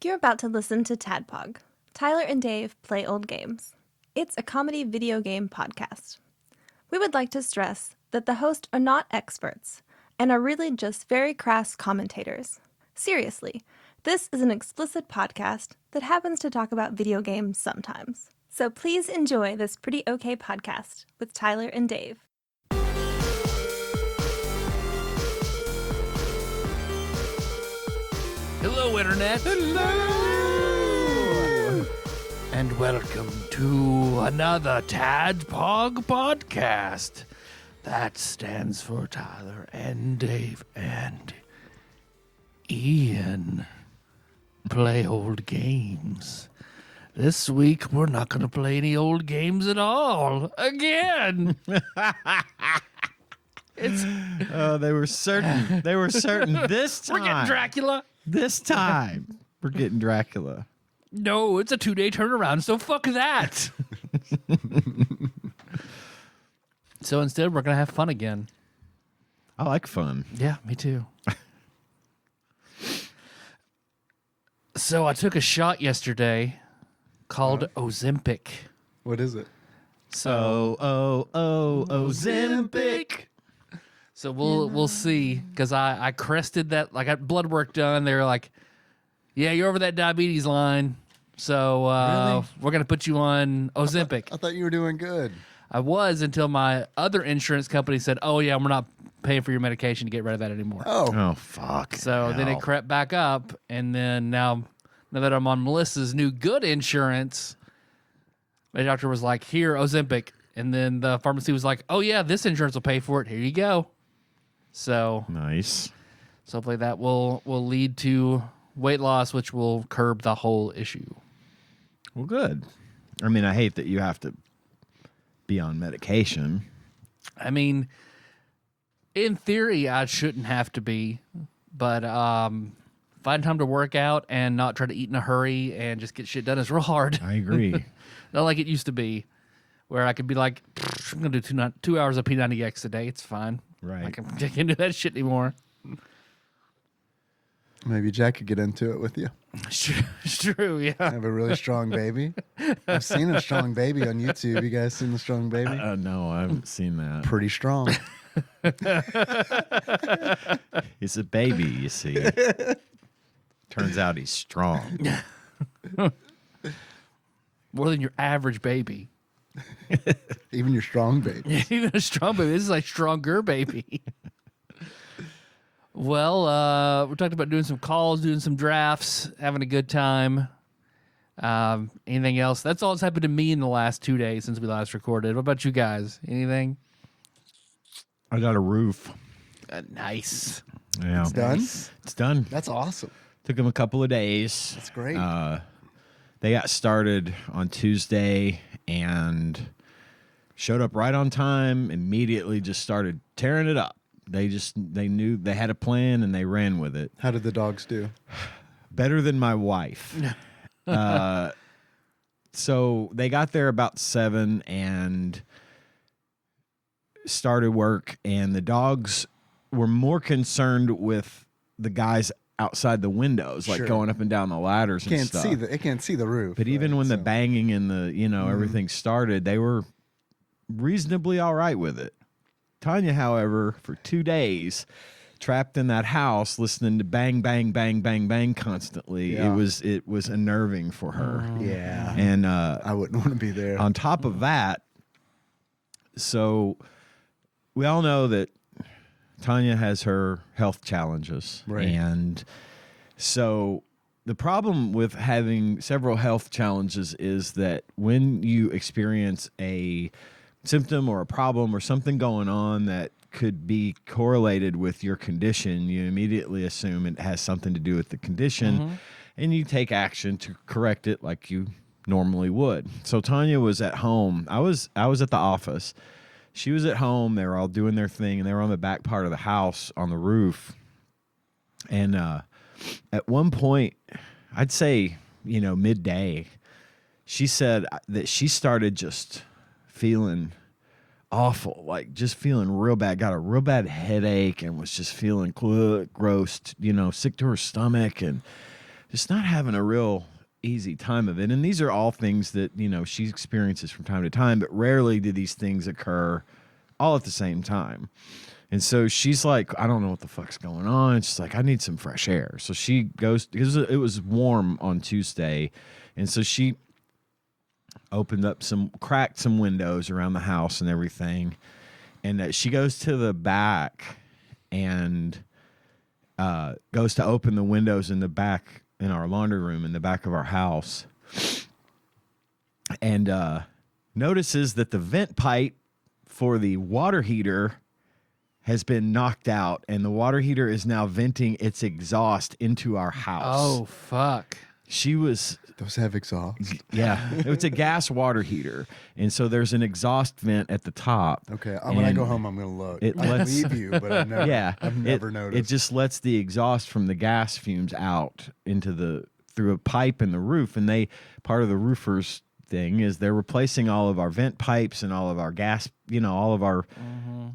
You're about to listen to TADPOG. Tyler and Dave play old games. It's a comedy video game podcast. We would like to stress that the hosts are not experts and are really just very crass commentators. Seriously, this is an explicit podcast that happens to talk about video games sometimes. So please enjoy this pretty okay podcast with Tyler and Dave. Hello, Internet. Hello. And welcome to another TADPOG podcast. That stands for Tyler and Dave and Ian play old games. This week, we're not going to play any old games at all. Again. They were certain. They were certain this time. We're getting Dracula. This time, we're getting Dracula. No, it's a 2-day turnaround, so fuck that. So instead, we're going to have fun again. I like fun. Yeah, me too. So I took a shot yesterday called Ozempic. What is it? So Ozempic. So we'll see, because I crested that. Like, I got blood work done. They were like, yeah, you're over that diabetes line. So Really? we're going to put you on Ozempic. I thought you were doing good. I was, until my other insurance company said, oh, yeah, we're not paying for your medication to get rid of that anymore. Oh, fuck. So then it crept back up, and then now that I'm on Melissa's new good insurance, my doctor was like, here, Ozempic. And then the pharmacy was like, oh, yeah, this insurance will pay for it. Here you go. So Nice. So hopefully that will lead to weight loss, which will curb the whole issue. Well, good. I mean, I hate that you have to be on medication. I mean, in theory, I shouldn't have to be, but find time to work out and not try to eat in a hurry and just get shit done is real hard. I agree. Not like it used to be, where I could be like, I'm going to do 2 hours of P90X a day. It's fine. Right. I can't do that shit anymore. Maybe Jack could get into it with you. It's true, yeah. Have a really strong baby. I've seen a strong baby on YouTube. You guys seen the strong baby? No, I haven't seen that. Pretty strong. He's a baby, you see. Turns out he's strong. More than your average baby. Even your strong baby. Even a strong baby. This is like stronger baby. Well, we're talking about doing some calls, doing some drafts, having a good time. Anything else? That's all that's happened to me in the last 2 days since we last recorded. What about you guys? Anything? I got a roof. Nice. Yeah. It's done? It's done. That's awesome. Took him a couple of days. That's great. They got started on Tuesday and showed up right on time, immediately just started tearing it up. They knew they had a plan and they ran with it. How did the dogs do? Better than my wife. So they got there about 7 and started work, and the dogs were more concerned with the guys outside the windows, like Sure. going up and down the ladders and stuff. It can't see the roof. But even right? when the So- banging and the, everything started, they were reasonably all right with it. Tanya, however, for 2 days, trapped in that house, listening to bang, bang, bang, bang, bang constantly, Yeah. it was unnerving for her. Yeah. And I wouldn't want to be there. on top of that, so we all know that Tanya has her health challenges. Right. And so the problem with having several health challenges is that when you experience a symptom or a problem or something going on that could be correlated with your condition, you immediately assume it has something to do with the condition, and you take action to correct it like you normally would. So Tanya was at home. I was at the office. She was at home. They were all doing their thing, and they were on the back part of the house on the roof. And at one point, I'd say, midday, she said that she started just feeling awful, like just feeling real bad, got a real bad headache and was just feeling gross, sick to her stomach. And just not having a real easy time of it. And these are all things that, she experiences from time to time, but rarely do these things occur all at the same time. And so she's like, I don't know what the fuck's going on. She's like, I need some fresh air. So she goes, because it was warm on Tuesday. And so she cracked some windows around the house and everything. And she goes to the back and goes to open the windows in the back in our laundry room in the back of our house. And notices that the vent pipe for the water heater has been knocked out, and the water heater is now venting its exhaust into our house. Oh, fuck. Those have exhaust. Yeah, it's a gas water heater, and so there's an exhaust vent at the top. Okay, when I go home, I'm going to look. I believe you, but I've never noticed. It just lets the exhaust from the gas fumes out through a pipe in the roof, and part of the roofer's thing is they're replacing all of our vent pipes and all of our gas, all of our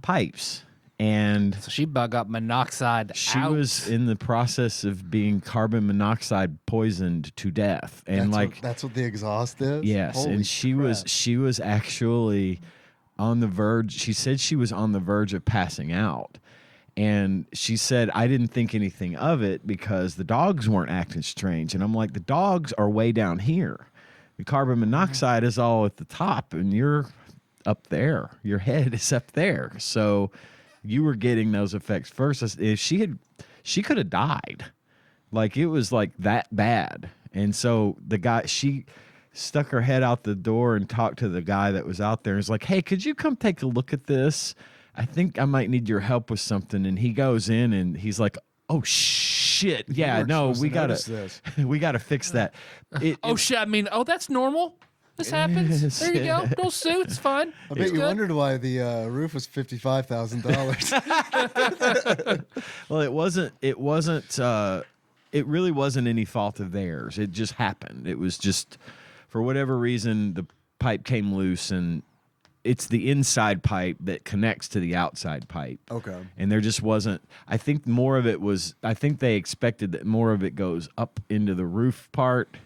pipes. And so she got monoxide she out. was in the process of being carbon monoxide poisoned to death. And that's what the exhaust is? Yes. Holy and she crap. was actually on the verge. She said she was on the verge of passing out. And she said, I didn't think anything of it because the dogs weren't acting strange. And I'm like, the dogs are way down here. The carbon monoxide is all at the top, and you're up there. Your head is up there. So you were getting those effects first. If she could have died. Like, it was like that bad. And so she stuck her head out the door and talked to the guy that was out there. And was like, hey, could you come take a look at this? I think I might need your help with something. And he goes in and he's like, oh shit. Yeah, no, we gotta fix that. Shit. I mean, that's normal. This happens. There you go. Don't sue. It's fine. I bet you wondered why the roof was $55,000. Well, it really wasn't any fault of theirs. It just happened. It was just, for whatever reason, the pipe came loose, and it's the inside pipe that connects to the outside pipe. Okay. And there just wasn't, I think they expected that more of it goes up into the roof part,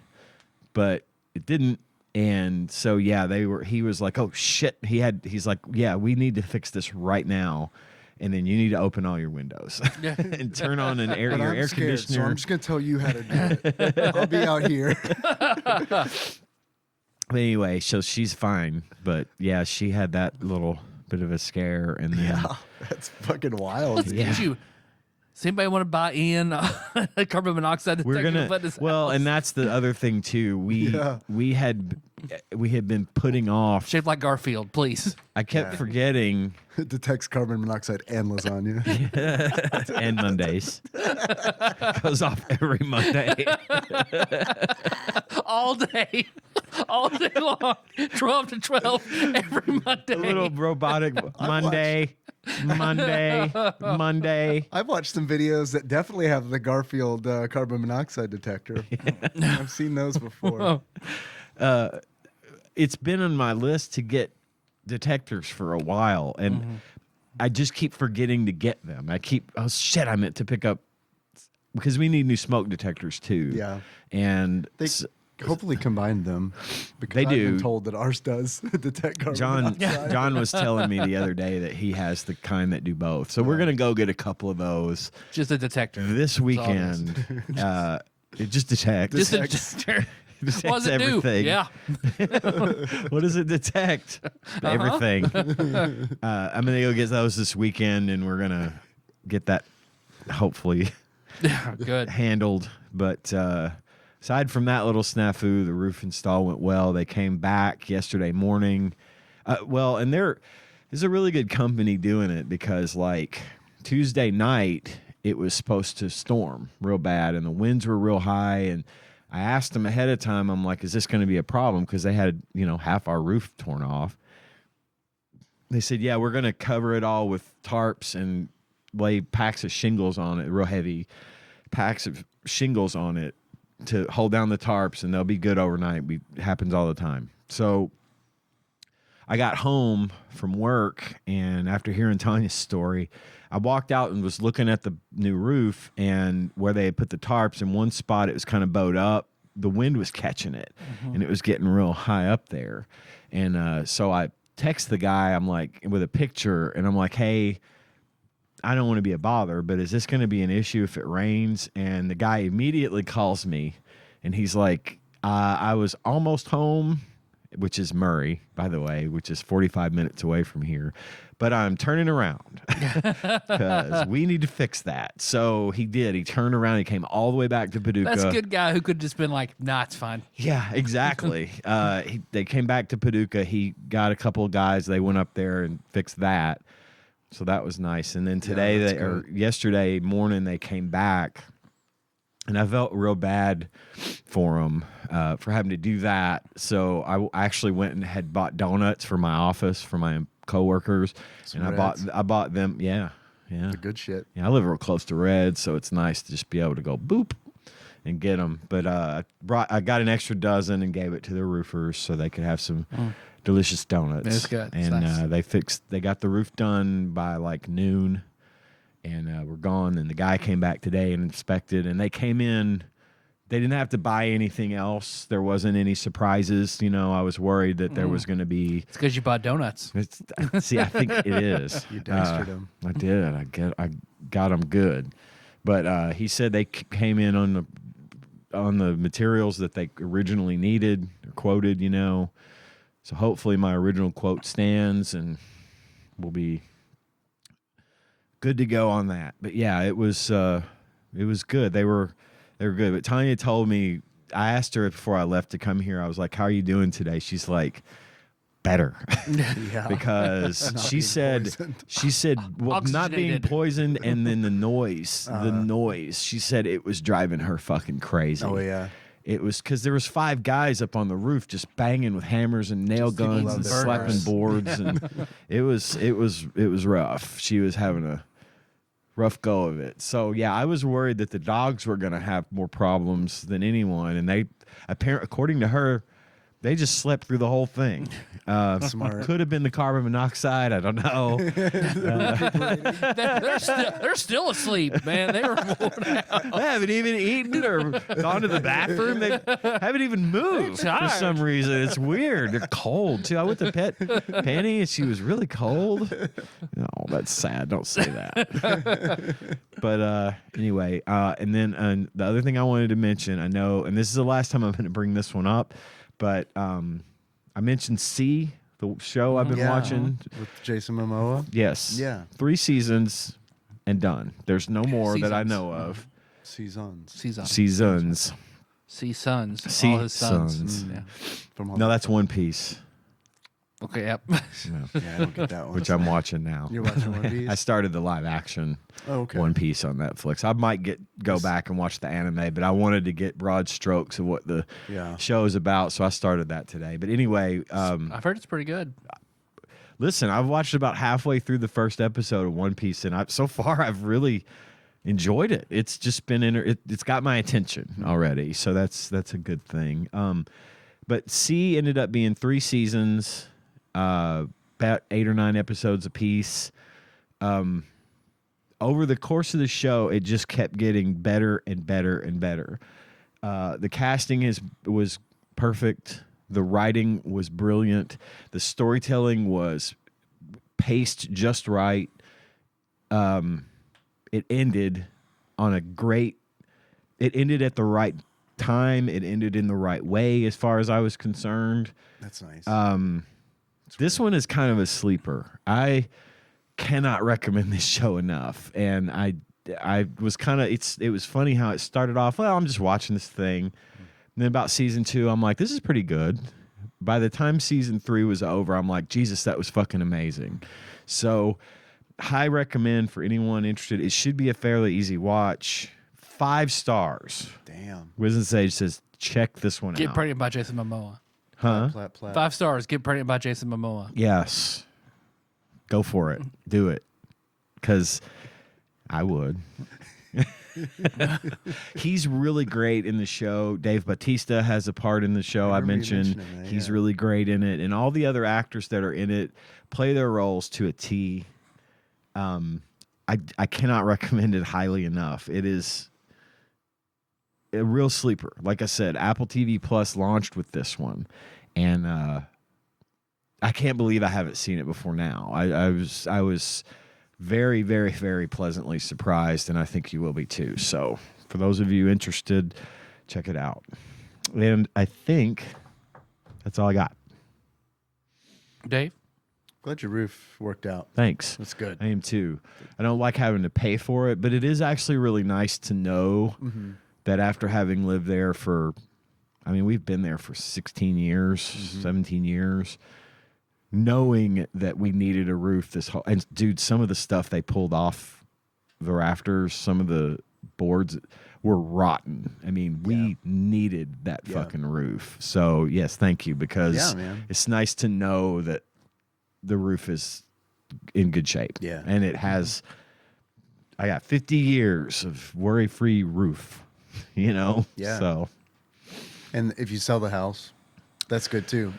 but it didn't. And so, he was like, oh shit. He's like, yeah, we need to fix this right now. And then you need to open all your windows and turn on your air conditioner. So I'm just going to tell you how to do it. I'll be out here. But anyway, so she's fine. But yeah, she had that little bit of a scare. And then, that's fucking wild. Does anybody want to buy in a carbon monoxide detector? And that's the other thing too. We had been putting off. Shaped like Garfield, please. I kept forgetting. It detects carbon monoxide and lasagna. And Mondays. Goes off every Monday. All day long. 12 to 12 every Monday. A little robotic Monday. I've watched some videos that definitely have the Garfield carbon monoxide detector. I've seen those before. It's been on my list to get detectors for a while, and I just keep forgetting to get them. I meant to pick up, because we need new smoke detectors too. Yeah. And they hopefully combine them, because they do. I've been told that ours does detect carbon monoxide. John was telling me the other day that he has the kind that do both. So we're going to go get a couple of those. Just a detector. This weekend. It just detects. Just a detector. Detects what does it everything. do? Yeah. What does it detect? Everything. I'm going to go get those this weekend, and we're going to get that hopefully good handled. But aside from that little snafu, the roof install went well. They came back yesterday morning. And there's a really good company doing it, because like Tuesday night, it was supposed to storm real bad, and the winds were real high, and I asked them ahead of time, I'm like, is this going to be a problem? Because they had, half our roof torn off. They said, yeah, we're going to cover it all with tarps and lay packs of shingles on it, real heavy packs of shingles on it to hold down the tarps, and they'll be good overnight. It happens all the time. So I got home from work, and after hearing Tanya's story, I walked out and was looking at the new roof, and where they had put the tarps, in one spot it was kind of bowed up. The wind was catching it, and it was getting real high up there. And so I text the guy, I'm like, with a picture, and I'm like, hey, I don't want to be a bother, but is this going to be an issue if it rains? And the guy immediately calls me, and he's like, I was almost home, which is Murray, by the way, which is 45 minutes away from here, but I'm turning around because we need to fix that. So he did. He turned around. He came all the way back to Paducah. That's a good guy who could just been like, nah, it's fine. Yeah, exactly. They came back to Paducah. He got a couple of guys. They went up there and fixed that. So that was nice. And then today, or yesterday morning, they came back, and I felt real bad for them for having to do that. So I actually went and had bought donuts for my office for my coworkers, and I bought them. Yeah, The good shit. yeah. I live real close to Red, so it's nice to just be able to go boop and get them. But I got an extra dozen and gave it to the roofers so they could have some delicious donuts. It's good. It's And nice. they got the roof done by like noon, and we're gone. And the guy came back today and inspected, and they came in. They didn't have to buy anything else. There wasn't any surprises. You know, I was worried that there was going to be. It's because you bought donuts. See, I think it is. You diced them. I did. I got them good, but he said they came in on the materials that they originally needed or quoted. You know, so hopefully my original quote stands, and we'll be good to go on that. But yeah, it was good. They were good. But Tanya told me, I asked her before I left to come here, I was like, how are you doing today? She's like, better. Yeah. Because Not she being said, poisoned. well, not being Oxygenated. poisoned, and then the noise. She said it was driving her fucking crazy. Oh, yeah. It was because there was 5 guys up on the roof just banging with hammers and nail guns love and their slapping burners. boards, and it was rough. She was having a rough go of it. So yeah, I was worried that the dogs were going to have more problems than anyone, and they according to her, they just slept through the whole thing. Smart. Could have been the carbon monoxide. I don't know. They're still asleep, man. They were worn out. They haven't even eaten or gone to the bathroom. They haven't even moved for tired. some reason. It's weird. They're cold too. I went to pet Penny and she was really cold. No, that's sad. Don't say that. But anyway, and then the other thing I wanted to mention, I know, and this is the last time I'm going to bring this one up, but I mentioned C, the show I've been watching. With Jason Momoa. Yes. Yeah. 3 seasons and done. There's no more that I Seasons. know of. Seasons. Seasons. See sons. See All his sons. sons. Yeah. From No, that's One Piece, Okay, yep. no, Yeah, I don't get that one. which I'm watching now. You're watching One Piece? I started the live action Oh, okay. One Piece on Netflix. I might go back and watch the anime, but I wanted to get broad strokes of what the Yeah. show is about, so I started that today. But anyway, I've heard it's pretty good. listen, I've watched about halfway through the first episode of One Piece, and so far I've really enjoyed it. It's just been it's got my attention already, so that's a good thing. But C ended up being 3 seasons, about 8 or 9 episodes apiece. Over the course of the show, it just kept getting better and better and better. The casting was perfect. The writing was brilliant. The storytelling was paced just right. It ended on a great. It ended at the right time. It ended in the right way, as far as I was concerned. That's nice. This one is kind of a sleeper. I cannot recommend this show enough, and I was kind of. It was funny how it started off. Well, I'm just watching this thing, and then about season 2, I'm like, this is pretty good. By the time season 3 was over, I'm like, Jesus, that was fucking amazing. So, high recommend for anyone interested. It should be a fairly easy watch. 5 stars. Damn. Wisdom Sage says, check this one Get out. Pregnant by Jason Momoa. Huh? Plat, plat. 5 stars. Get Pregnant by Jason Momoa. Yes. Go for it. Do it. Because I would. He's really great in the show. Dave Bautista has a part in the show. I remember you mentioned mentioning that, he's yeah. really great in it, and all the other actors that are in it play their roles to a T. I cannot recommend it highly enough. It is a real sleeper. Like I said, Apple TV Plus launched with this one, and I can't believe I haven't seen it before now. I was very, very, very pleasantly surprised, and I think you will be too. So for those of you interested, check it out. And I think that's all I got. Dave? Glad your roof worked out. Thanks. That's good. I am too. I don't like having to pay for it, but it is actually really nice to know that after having lived there for, I mean, we've been there for 16 years, 17 years, knowing that we needed a roof this whole, and dude, some of the stuff they pulled off the rafters, some of the boards were rotten. I mean, we needed that fucking roof. So yes, thank you, because it's nice to know that the roof is in good shape. Yeah. And it has, I got 50 years of worry-free roof, you know? Yeah. So. And if you sell the house, that's good too.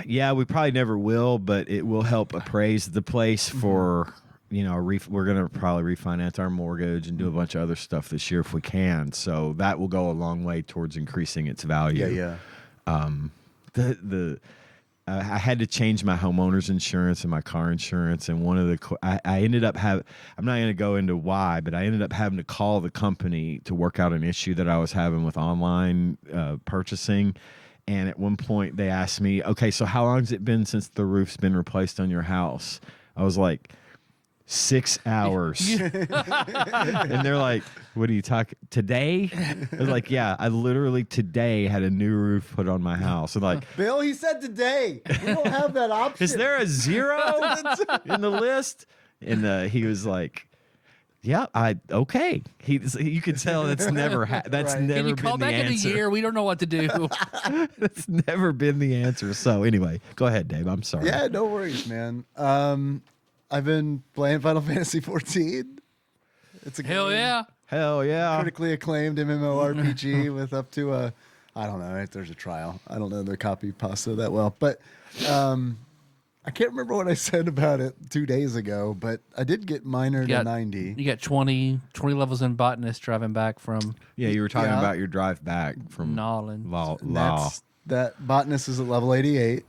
Yeah, we probably never will, but it will help appraise the place for, you know, we're going to probably refinance our mortgage and do a bunch of other stuff this year if we can. So that will go a long way towards increasing its value. Yeah, yeah. I had to change my homeowner's insurance and my car insurance, and one of the I ended up I'm not going to go into why, but I ended up having to call the company to work out an issue that I was having with online purchasing. And at one point they asked me, okay, so how long has it been since the roof's been replaced on your house? I was like, 6 hours. And they're like, what are you talking, today? I was like, yeah, I literally today had a new roof put on my house. And like, Bill, he said today. We don't have that option. is there a 0 in the list? And he was like, yeah, okay. You could tell that's never that's Right. never Can you been call the back answer. in a year? We don't know what to do. That's never been the answer. So anyway, go ahead, Dave. I'm sorry. Yeah, no worries, man. I've been playing Final Fantasy 14. It's a Hell game, yeah. Hell yeah. critically acclaimed MMORPG with up to a, I don't know if there's a trial. I don't know the copy pasta that well, but I can't remember what I said about it 2 days ago, but I did get minor to 90. You got 20 levels in botanist driving back from Yeah, you were talking Yeah. about your drive back from Nolan. Law. That botanist is at level 88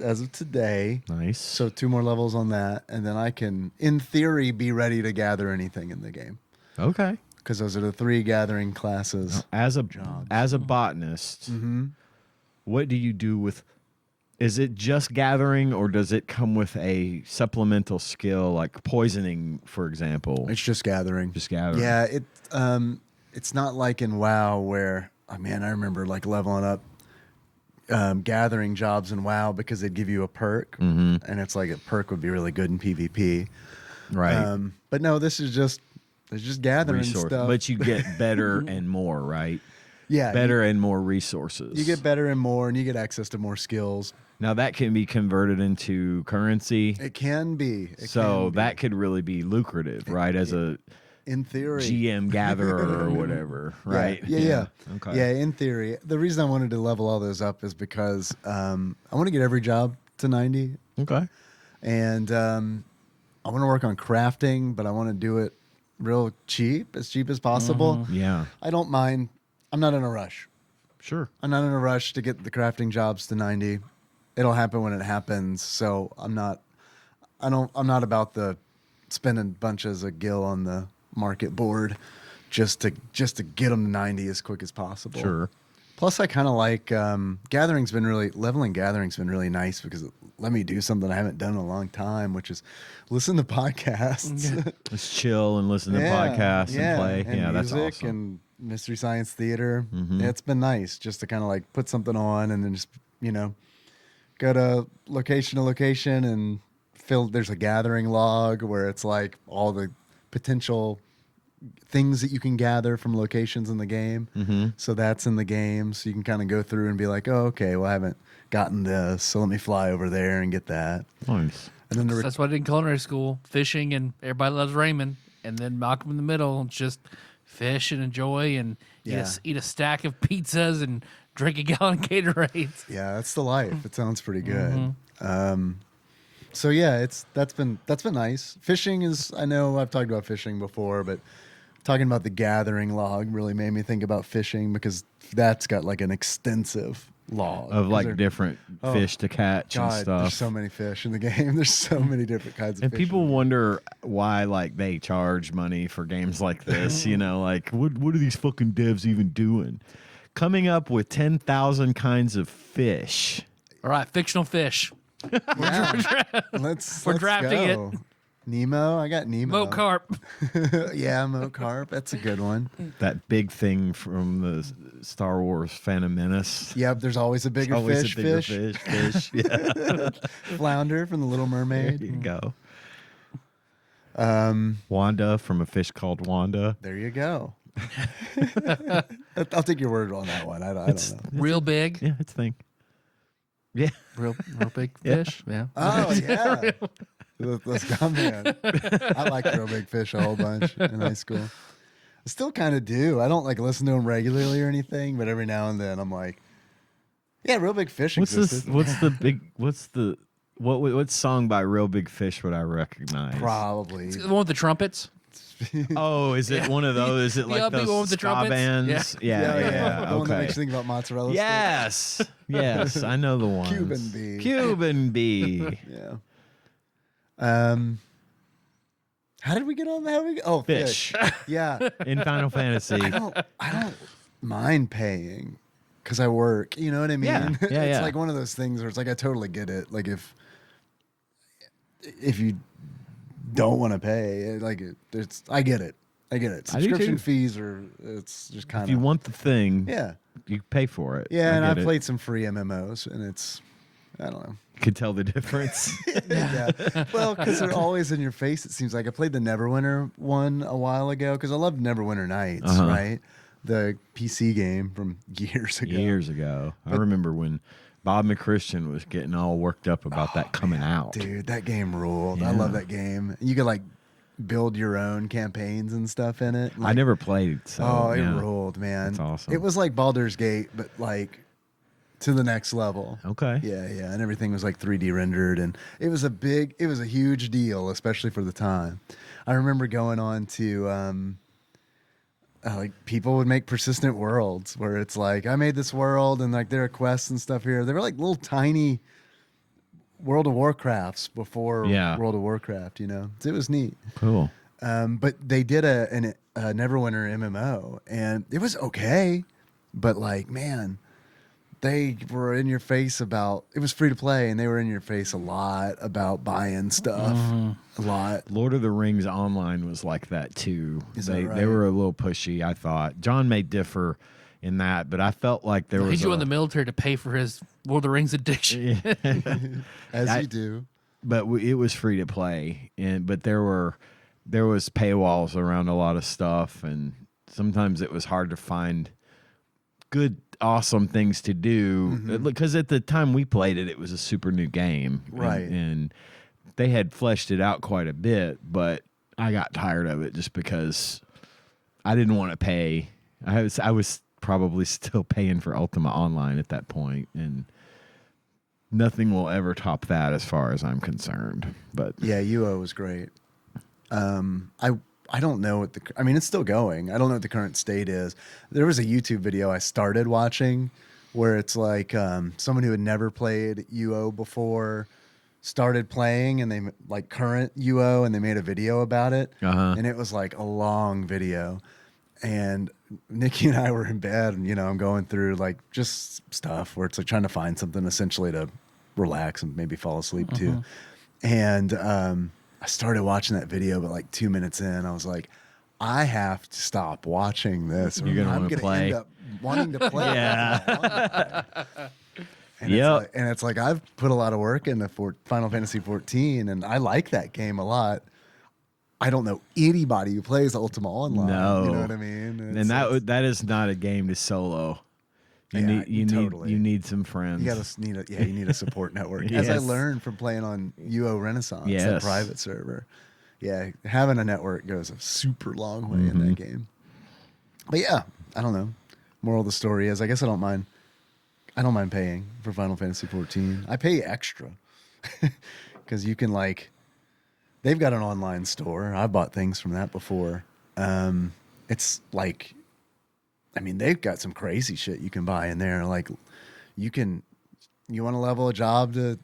as of today. Nice. So 2 more levels on that, and then I can, in theory, be ready to gather anything in the game. Okay. Because those are the 3 gathering classes. As a Jobs. botanist, what do you do with? Is it just gathering, or does it come with a supplemental skill like poisoning, for example? It's just gathering. Just gathering. Yeah, it's not like in WoW where, oh man, I remember like leveling up gathering jobs in WoW because they'd give you a perk, and it's like a perk would be really good in PvP. Right. But no, it's just gathering Resource. stuff. But you get better and more, right? yeah, Better and more resources. You get better and more, and you get access to more skills. Now that can be converted into currency. It can be. That could really be lucrative, right? As a in theory. GM gatherer or whatever, right? Yeah. Okay. Yeah, in theory. The reason I wanted to level all those up is because I want to get every job to 90. Okay. And I want to work on crafting, but I want to do it real cheap, as cheap as possible. Yeah. I don't mind. I'm not in a rush. Sure. I'm not in a rush to get the crafting jobs to 90. It'll happen when it happens. So I'm not about the spending bunches of gil on the market board just to get them to 90 as quick as possible. Sure. Plus, I kind of like leveling gathering's been really nice because it let me do something I haven't done in a long time, which is listen to podcasts. Just chill and listen to podcasts and play. And yeah, that's music awesome. and Mystery Science Theater. Yeah, it's been nice just to kind of like put something on and then just, go to location and there's a gathering log where it's like all the potential things that you can gather from locations in the game. So that's in the game. So you can kind of go through and be like, oh, okay, well, I haven't gotten this, so let me fly over there and get that. Nice. And then That's what I did in culinary school. Fishing, and everybody loves ramen. And then Malcolm in the Middle, just fish and enjoy and Yeah. eat a stack of pizzas and drink a gallon of Gatorades. Yeah, that's the life. It sounds pretty good. Mm-hmm. So yeah, that's been nice. Fishing is, I know I've talked about fishing before, but talking about the gathering log really made me think about fishing because that's got like an extensive log Of 'Cause like they're- different fish to catch and God, stuff. there's so many fish in the game. There's so many different kinds of And fish. people wonder why, like, they charge money for games like this. You know, like, what are these fucking devs even doing? Coming up with 10,000 kinds of fish. All right, fictional fish. Yeah. let's drafting it. go. Nemo, I got Nemo. Moat carp. Yeah, Moat Carp. That's a good one. That big thing from the Star Wars Phantom Menace. Yep, there's always a bigger Always fish. a bigger Fish. fish. Yeah, Flounder from The Little there Mermaid. you go. Wanda from A Fish Called Wanda. There you go. I'll take your word on that one. I don't know. Real big. Yeah, it's a thing. Yeah. Real big Yeah. fish. Yeah. Oh yeah, let's go, man. I like Real Big Fish a whole bunch in high school. I still kind of do. I don't like listen to them regularly or anything, but every now and then I'm like, yeah, Real Big Fish What's existed. this? What song by Real Big Fish would I recognize? Probably. The one with the trumpets. Oh, is it one of those? Is it The like upbeat one those with the ska trumpets? bands? Yeah. The one that Okay. makes you think about mozzarella sticks. Yes, yes, I know the ones. Cuban bee. Cuban bee. Yeah. How did we get on that? Oh, Fish. Yeah. In Final Fantasy. I don't mind paying because I work. You know what I mean? Yeah, It's yeah. like one of those things where it's like I totally get it. Like if you don't want to pay, like I get it. I get it. I do Subscription too. fees are. It's just kind If of. you want the thing, Yeah. you pay for it. Yeah, and I I've get it. played some free MMOs, and I don't know. You could tell the difference. Yeah. Well, because they're always in your face, it seems like. I played the Neverwinter one a while ago because I loved Neverwinter Nights, Uh-huh. right? The PC game from years ago. Years ago, I remember when Bob McChristian was getting all worked up about that coming out. Dude, that game ruled. Yeah. I love that game. You could like build your own campaigns and stuff in it. I Like, never played, so oh, it yeah. ruled, man. That's awesome. It was like Baldur's Gate, but like to the next level. Okay. Yeah, and everything was like 3D rendered, and it was a huge deal, especially for the time. I remember going on to like people would make persistent worlds where it's like I made this world and like there are quests and stuff here. They were like little tiny World of Warcrafts before Yeah. World of Warcraft, you know. So it was neat. Cool. But they did a Neverwinter MMO, and it was okay, but like man, they were in your face about it was free to play, and they were in your face a lot about buying stuff, a lot. Lord of the Rings Online was like that too. Is that They right? were a little pushy, I thought. John may differ in that, but I felt like there He was joined the military to pay for his Lord of the Rings addiction. As you do. but it was free to play, but there was paywalls around a lot of stuff, and sometimes it was hard to find good, awesome things to do because at the time we played it, it was a super new game, Right. And they had fleshed it out quite a bit, but I got tired of it just because I didn't want to pay. I was probably still paying for Ultima Online at that point, and nothing will ever top that as far as I'm concerned. But Yeah, UO was great. I don't know what I mean, it's still going. I don't know what the current state is. There was a YouTube video I started watching where it's like someone who had never played UO before started playing, and they like current UO, and they made a video about it. Uh-huh. And it was like a long video. And Nikki and I were in bed, and I'm going through like just stuff where it's like trying to find something essentially to relax and maybe fall asleep to. And I started watching that video, but like 2 minutes in, I was like, I have to stop watching this. or You're gonna I'm wanna gonna play. end up wanting to play. Yeah. And Yep. it's like I've put a lot of work into Final Fantasy 14, and I like that game a lot. I don't know anybody who plays Ultima Online. No. You know what I mean? And that is not a game to solo. Yeah, You totally. need some friends. You need a support network. As I Yes. learned from playing on UO Renaissance, that Yes. private server. Yeah, having a network goes a super long way in that game. But yeah, I don't know. Moral of the story is, I guess I don't mind paying for Final Fantasy 14. I pay extra because you can they've got an online store. I've bought things from that before. It's like, I mean, they've got some crazy shit you can buy in there. Like you want to level a job to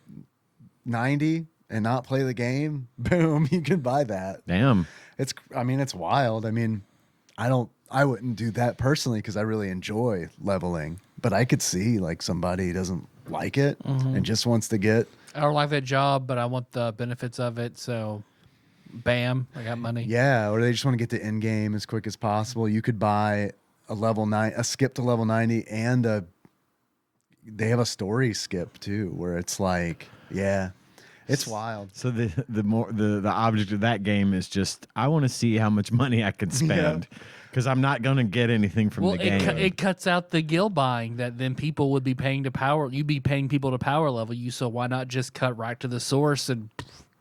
90 and not play the game. Boom. You can buy that. Damn. It's wild. I mean, I wouldn't do that personally because I really enjoy leveling, but I could see like somebody doesn't like it and just wants to get. I don't like that job, but I want the benefits of it. So, bam, I got money. Yeah, or they just want to get to end game as quick as possible. You could buy a skip to level 90, and they have a story skip too, where it's like, yeah, it's wild. So the object of that game is just, I want to see how much money I can spend because I'm not going to get anything from the game. It cuts out the guild buying that then people would be paying to power. You'd be paying people to power level you. So why not just cut right to the source and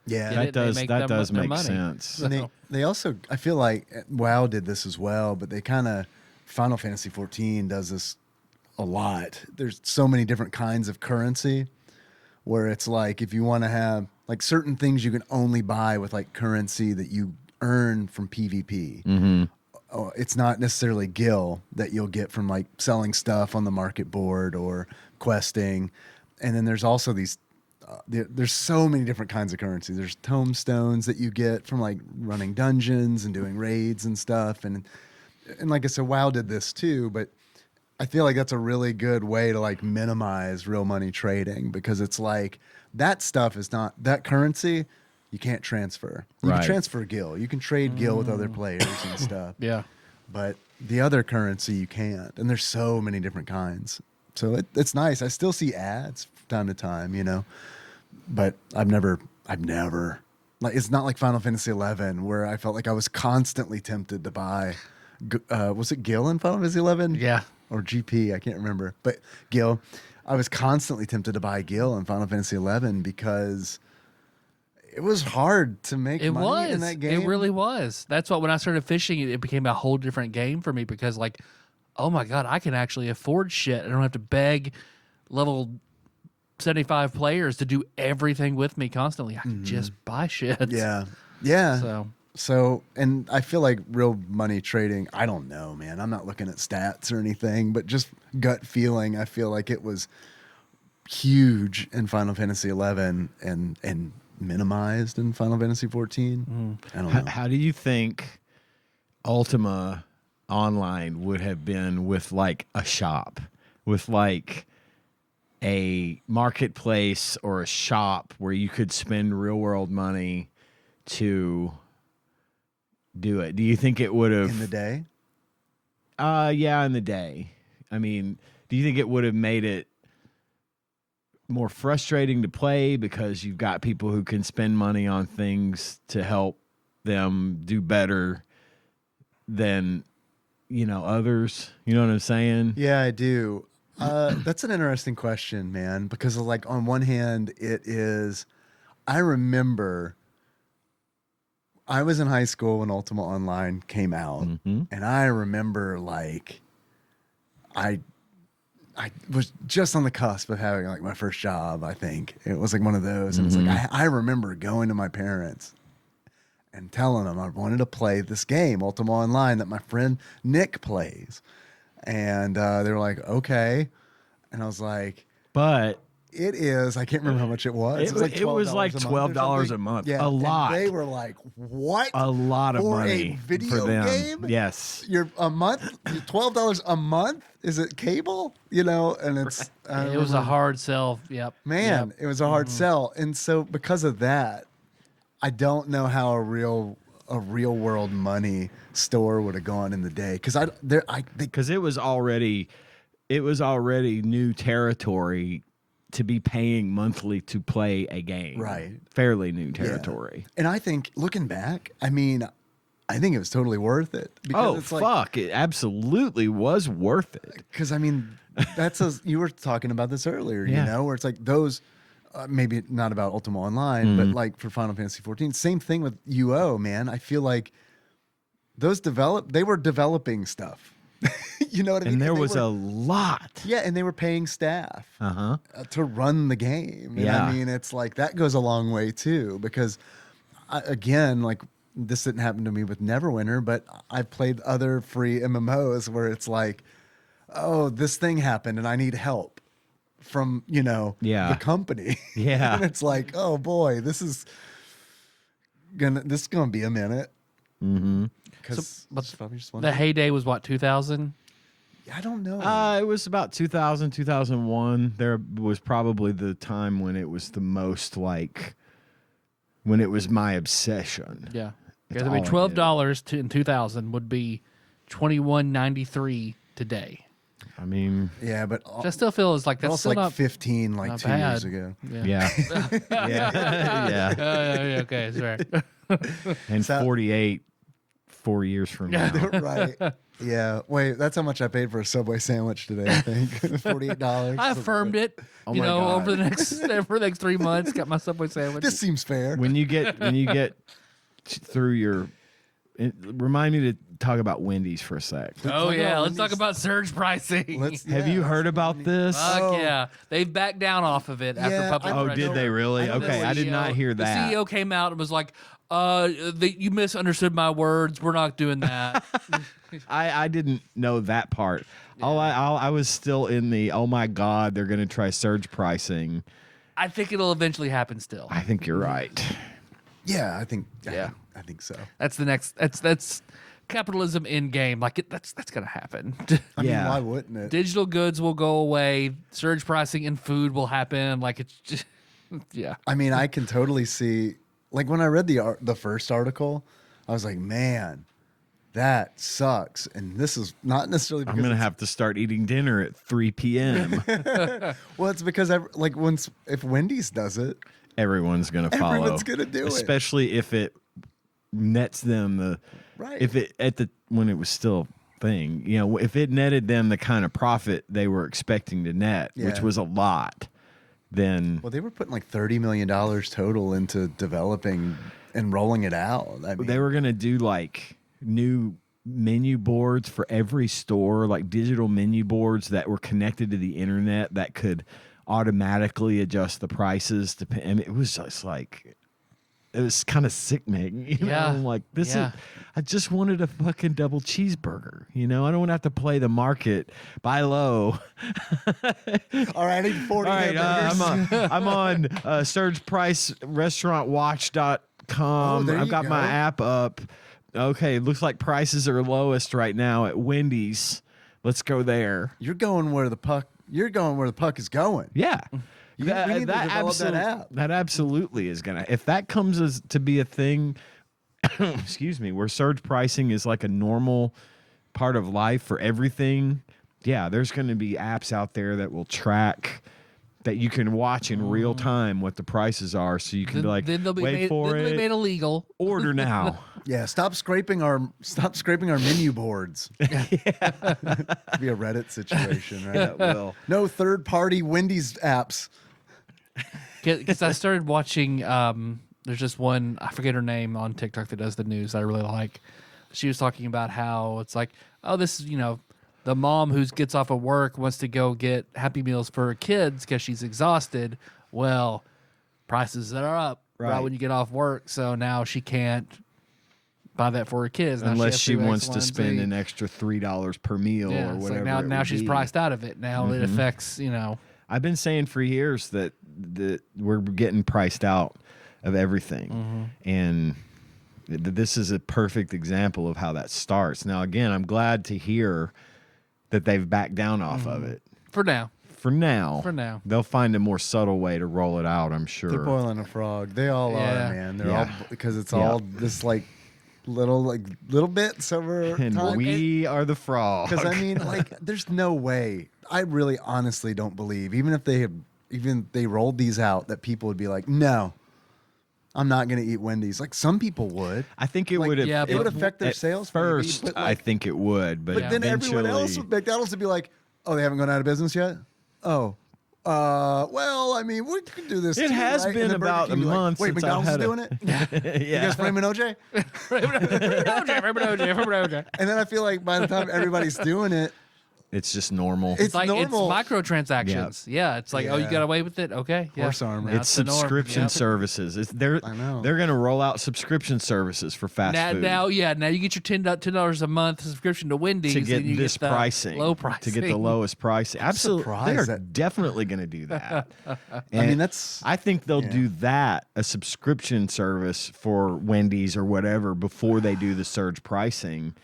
Yeah, that does make sense. So. And they also, I feel like WoW did this as well, but they kind of, Final Fantasy 14 does this a lot. There's so many different kinds of currency where it's like, if you want to have like certain things you can only buy with like currency that you earn from PvP. Mm-hmm. It's not necessarily gil that you'll get from like selling stuff on the market board or questing. And then there's also these, there's so many different kinds of currency. There's tomestones that you get from like running dungeons and doing raids and stuff. And like I said, WoW did this too, but I feel like that's a really good way to like minimize real money trading, because it's like that stuff is not, that currency you can't transfer. You can transfer gil. You can trade gil with other players and stuff. Yeah. But the other currency you can't. And there's so many different kinds. So it's nice. I still see ads from time to time, you know. But I've never like, it's not like Final Fantasy 11 where I felt like I was constantly tempted to buy was it Gil in Final Fantasy 11? Yeah. Or GP, I can't remember. But Gil, I was constantly tempted to buy Gil in Final Fantasy 11 because it was hard to make money in that game. It really was. That's why when I started fishing, it became a whole different game for me, because like, oh my God, I can actually afford shit. I don't have to beg level 75 players to do everything with me constantly. I can just buy shit. Yeah. Yeah. So, and I feel like real money trading, I don't know, man. I'm not looking at stats or anything, but just gut feeling, I feel like it was huge in Final Fantasy 11 and minimized in Final Fantasy 14. I don't know. How do you think Ultima Online would have been with like a shop, with like a marketplace or a shop where you could spend real world money to do it? Do you think it would have In the day? Yeah, in the day. I mean, do you think it would have made it more frustrating to play because you've got people who can spend money on things to help them do better than, you know, others? You know what I'm saying? Yeah, I do. That's an interesting question, man, because like on one hand, it is, I remember I was in high school when Ultima Online came out, and I remember like I was just on the cusp of having like my first job. I think it was like one of those, and it's like I remember going to my parents and telling them I wanted to play this game, Ultima Online, that my friend Nick plays, and they were like, okay, and I was like, but it is. I can't remember how much it was. It was like $12 a month. Yeah, a lot. And they were like, "What? A lot of for money a video for them. game? Yes, You're a month. $12 a month? Is it cable? You know?" And it's it was a hard sell. Yep. man. Yep. It was a hard sell, and so because of that, I don't know how a real world money store would have gone in the day, because it was already new territory to be paying monthly to play a game. Right. Fairly new territory. Yeah. And I think looking back, I mean, I think it was totally worth it. Oh, it's fuck. It absolutely was worth it. Because, I mean, you were talking about this earlier, you know, where it's like those, maybe not about Ultima Online, but like for Final Fantasy 14, same thing with UO, man. I feel like they were developing stuff. You know what I mean? And there they was were- a lot. Yeah, and they were paying staff Uh-huh. to run the game. And Yeah. I mean, it's like that goes a long way too, because again, like this didn't happen to me with Neverwinter, but I've played other free MMOs where it's like, oh, this thing happened and I need help from, Yeah. the company. Yeah. And it's like, oh boy, this is gonna be a minute. Mm-hmm. Because but just The heyday was what, 2000? I don't know. It was about 2000, 2001. There was probably the time when it was the most like, when it was my obsession. Yeah. That's I mean, all I $12 in 2000 would be $21.93 today. I mean, yeah, but Which I still feel is like they're that's also still like not 15, like not 2 bad. years ago. yeah. Yeah. yeah, okay, sorry. And So- 48 4 years from now. Right. Yeah. Wait, that's how much I paid for a Subway sandwich today, I think. $48. I affirmed it. Oh you my know, God. over the next 3 months, got my Subway sandwich. This seems fair. When you get through your, remind me to talk about Wendy's for a sec. oh talk yeah, about let's talk Wendy's. about surge pricing. Have you heard about this? Fuck Oh. yeah, they've backed down off of it after Yeah, public Oh, pressure. did they really? I don't know Okay, the I did not CEO hear that. The CEO came out and was like, you misunderstood my words. We're not doing that." I didn't know that part. I was still in the, oh my God, they're going to try surge pricing. I think it'll eventually happen still. I think you're right. Yeah, I think. Yeah. I think so. That's the next. That's capitalism in game. Like that's gonna happen. I mean, Yeah. why wouldn't it? Digital goods will go away. Surge pricing in food will happen. Like it's just, yeah. I mean, I can totally see. Like when I read the first article, I was like, man, that sucks. And this is not necessarily because I'm going to it's- have to start eating dinner at 3 p.m. Well, it's because if Wendy's does it, Everyone's going to follow. Everyone's gonna do it. Especially if it nets them the Right. If it when it was still a thing, if it netted them the kind of profit they were expecting to net, which Yeah. was a lot, then well, they were putting like $30 million total into developing and rolling it out. I mean, they were going to do like new menu boards for every store, like digital menu boards that were connected to the internet that could automatically adjust the prices to and it was just like it was kind of sickening. Yeah. Like this Yeah. is I just wanted a fucking double cheeseburger. I don't want to have to play the market, buy low. all right, I need 40 All right, hamburgers. I'm on surgepricerestaurantwatch.com. Oh, there I've you got my go. app up. Okay, looks like prices are lowest right now at Wendy's. Let's go there. You're going where the puck is going. Yeah. We need to develop that app. That absolutely is gonna. If that comes as to be a thing, excuse me, where surge pricing is like a normal part of life for everything. Yeah, there's going to be apps out there that will track that you can watch in real time what the prices are, so you can be like, then they'll be wait made, for then they'll be made it, illegal. order now. Yeah, stop scraping our menu boards. Be a Reddit situation, right? That will. No third-party Wendy's apps. Because I started watching. There's just one, I forget her name, on TikTok that does the news that I really like. She was talking about how it's like, oh, this is the mom who gets off of work wants to go get Happy Meals for her kids because she's exhausted. Well, prices are up right when you get off work, so now she can't buy that for her kids now Unless has she to do wants X, to Y, and spend Z. an extra $3 per meal Yeah, or it's whatever. like now it would she's be. priced out of it. Now it affects I've been saying for years that we're getting priced out of everything, and this is a perfect example of how that starts. Now, again, I'm glad to hear that they've backed down off of it. for now. For now. For now. They'll find a more subtle way to roll it out, I'm sure. They're boiling a frog. They all Yeah. are, man. They're Yeah. all because it's Yeah. all this little bits over And time. we are the frog. Because I mean, there's no way. I really, honestly don't believe, even if they rolled these out, that people would be like, no, I'm not going to eat Wendy's. Like some people would. I think it Like, would have. yeah, it would but affect their at sales maybe, First, but, I think it would, but But then everyone else, eventually- McDonald's would be like, oh, they haven't gone out of business yet? Oh, Well, I mean, we can do this. It too, has right? been And then Burger about King a be like, month Wait, since I've McDonald's is had doing it? You yeah. guys framing OJ? And then I feel like by the time everybody's doing it, It's just normal. It's Like normal. it's microtransactions. Yeah, it's like, oh, you Yeah. got away with it? Okay. Yeah. Horse armor. Now It's the norm. subscription Yep. services. They're I know. going to roll out subscription services for fast food Now you get your $10 a month subscription to Wendy's to get and you this get the pricing, low pricing. to get the lowest pricing. Absolutely, surprised they are that- definitely going to do that. I And mean, that's I think they'll yeah. do that, a subscription service for Wendy's or whatever, before they do the surge pricing.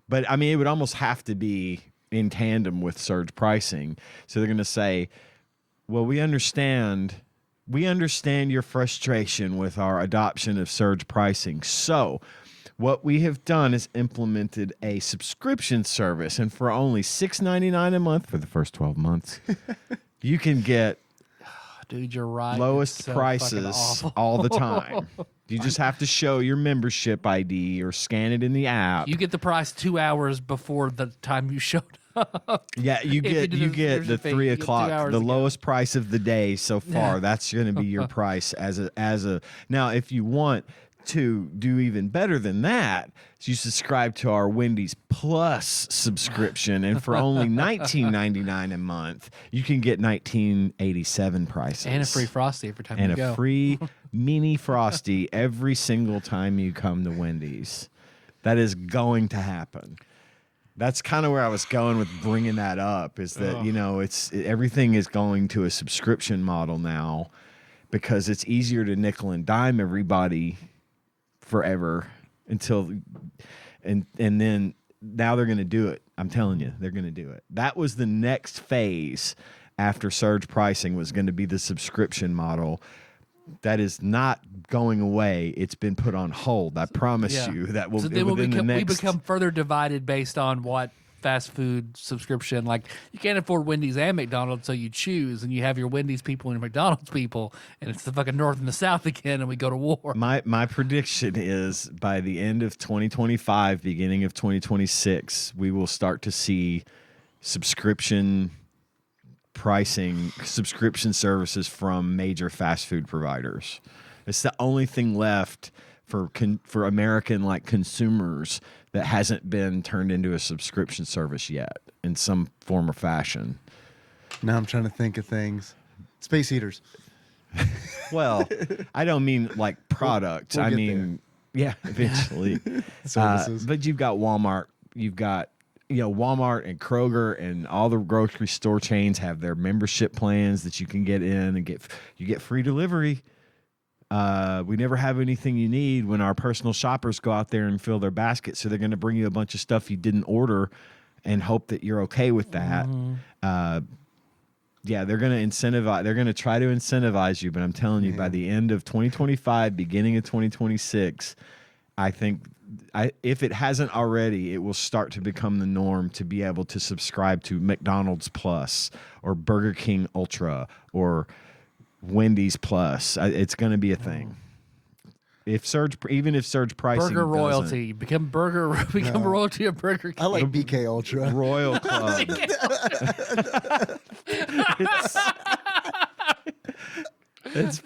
But I mean, it would almost have to be in tandem with surge pricing. So they're going to say, well, we understand your frustration with our adoption of surge pricing. So what we have done is implemented a subscription service, and for only $6.99 a month for the first 12 months, you can get Dude, you're right. lowest It's so prices fucking awful. all the time. You just have to show your membership ID or scan it in the app. You get the price 2 hours before the time you showed up. Yeah, you If get you you do get the the 3 you get 2 o'clock, hours the ago. lowest price of the day so far. That's going to be your price as a. Now, if you want to do even better than that, you subscribe to our Wendy's Plus subscription, and for only $19.99 a month, you can get 1987 prices And a free Frosty every time and you a go. free mini Frosty every single time you come to Wendy's. That is going to happen. That's kind of where I was going with bringing that up, is that, everything is going to a subscription model now, because it's easier to nickel and dime everybody forever until, and then now they're going to do it. I'm telling you, they're going to do it. That was the next phase after surge pricing, was going to be the subscription model. That is not going away. It's been put on hold. I promise Yeah. you that will. So then we within the next, become further divided based on what fast food subscription. Like, you can't afford Wendy's and McDonald's, so you choose, and you have your Wendy's people and your McDonald's people, and it's the fucking North and the South again, and we go to war. My prediction is by the end of 2025, beginning of 2026, we will start to see subscription pricing, subscription services from major fast food providers. It's the only thing left for American consumers that hasn't been turned into a subscription service yet in some form or fashion. now I'm trying to think of things. Space heaters. Well, I don't mean like products. We'll I get mean, yeah, eventually. Services. But you've got Walmart. You've got Walmart and Kroger and all the grocery store chains have their membership plans that you can get in and you get free delivery. We never have anything you need when our personal shoppers go out there and fill their basket. So they're going to bring you a bunch of stuff you didn't order and hope that you're okay with that. Yeah, they're going to incentivize. They're going to try to incentivize you. But I'm telling you, by the end of 2025, beginning of 2026, I think if it hasn't already, it will start to become the norm to be able to subscribe to McDonald's Plus or Burger King Ultra or Wendy's Plus. It's going to be a thing. Even if surge pricing Burger doesn't. royalty. Become royalty of Burger King. I like BK Ultra. Royal Club. it's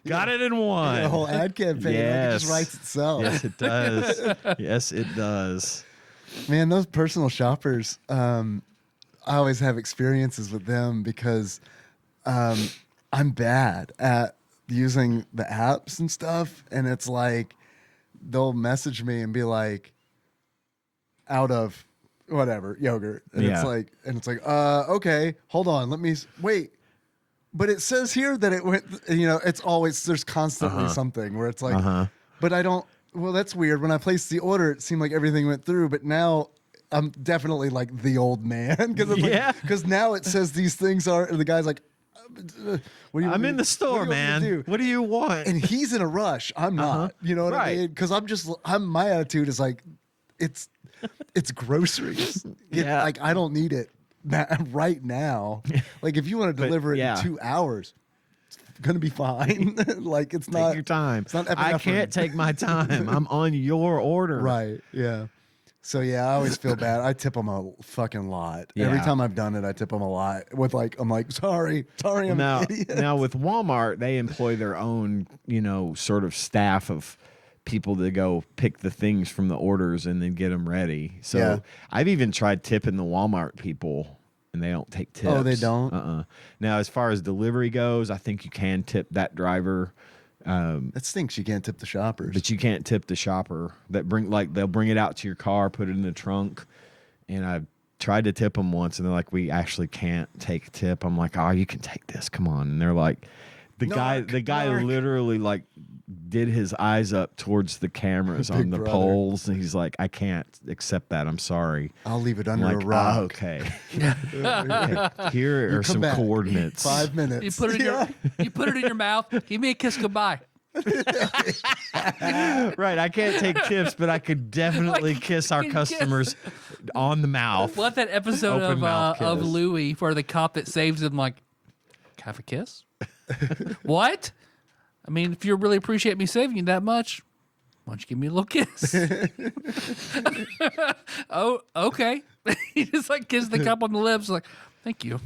got it in one. The whole ad campaign, it just writes itself. Yes, it does. Yes, it does. Man, those personal shoppers, I always have experiences with them because I'm bad at using the apps and stuff. And it's like, they'll message me and be like, out of whatever, yogurt. And Yeah. it's like, okay, hold on. Let me wait. But it says here that it went, it's always, there's constantly something where it's like, but I don't, well, that's weird. When I placed the order, it seemed like everything went through, but now I'm definitely like the old man. Because now it says these things are, and the guy's like, what do you I'm in the what store, do you want me to man. do? What do you want? And he's in a rush. I'm not. You know what I Right. mean? Because my attitude is like, it's groceries. Yeah. Like, I don't need it right now. Like, if you want to deliver it in 2 hours, it's gonna be fine. Like, it's not Take your time. It's not I epinephrine. can't take my time. I'm on your order. Right. Yeah. So yeah, I always feel bad. I tip them a fucking lot. Every Yeah. time I've done it, I tip them a lot. With like, I'm like, sorry, I'm now, an idiot. now with Walmart, they employ their own, sort of staff of people to go pick the things from the orders and then get them ready. So Yeah. I've even tried tipping the Walmart people, and they don't take tips. Oh, they don't? Now, as far as delivery goes, I think you can tip that driver. That stinks. You can't tip the shoppers. But you can't tip the shopper they'll bring it out to your car, put it in the trunk. And I tried to tip them once and they're like, we actually can't take a tip. I'm like, oh, you can take this. Come on. And they're like, the guy literally like did his eyes up towards the cameras on the brother. poles. And he's like, I can't accept that. I'm sorry. I'll leave it under I'm a like, rock. oh, okay. Okay. Here are some back. coordinates. 5 minutes. You put it in you put it in your mouth. Give me a kiss goodbye. Right, I can't take tips, but I could definitely kiss our customers on the mouth. What that episode Open mouth of kiss. Louie for the cop that saves him? Like, can I have a kiss? What? I mean, if you really appreciate me saving you that much, why don't you give me a little kiss? Oh, okay. He just like kissed the cop on the lips, like, thank you.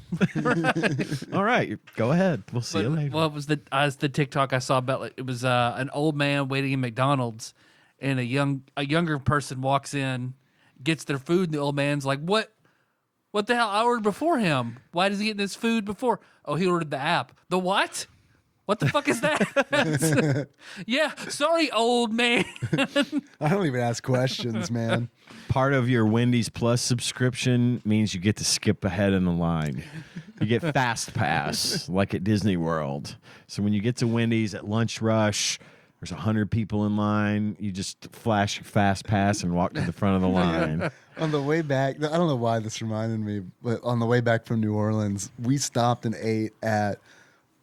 All right, go ahead. We'll see you later. Well, it was the TikTok I saw about like, it was an old man waiting in McDonald's, and a younger person walks in, gets their food, and the old man's like, "What the hell? I ordered before him. Why does he get this food before? Oh, he ordered the app. The what? What the fuck is that? Yeah, sorry, old man. I don't even ask questions, man. Part of your Wendy's Plus subscription means you get to skip ahead in the line. You get Fast Pass, like at Disney World. So when you get to Wendy's at lunch rush, there's 100 people in line. You just flash your Fast Pass and walk to the front of the line. On the way back, I don't know why this reminded me, but on the way back from New Orleans, we stopped and ate at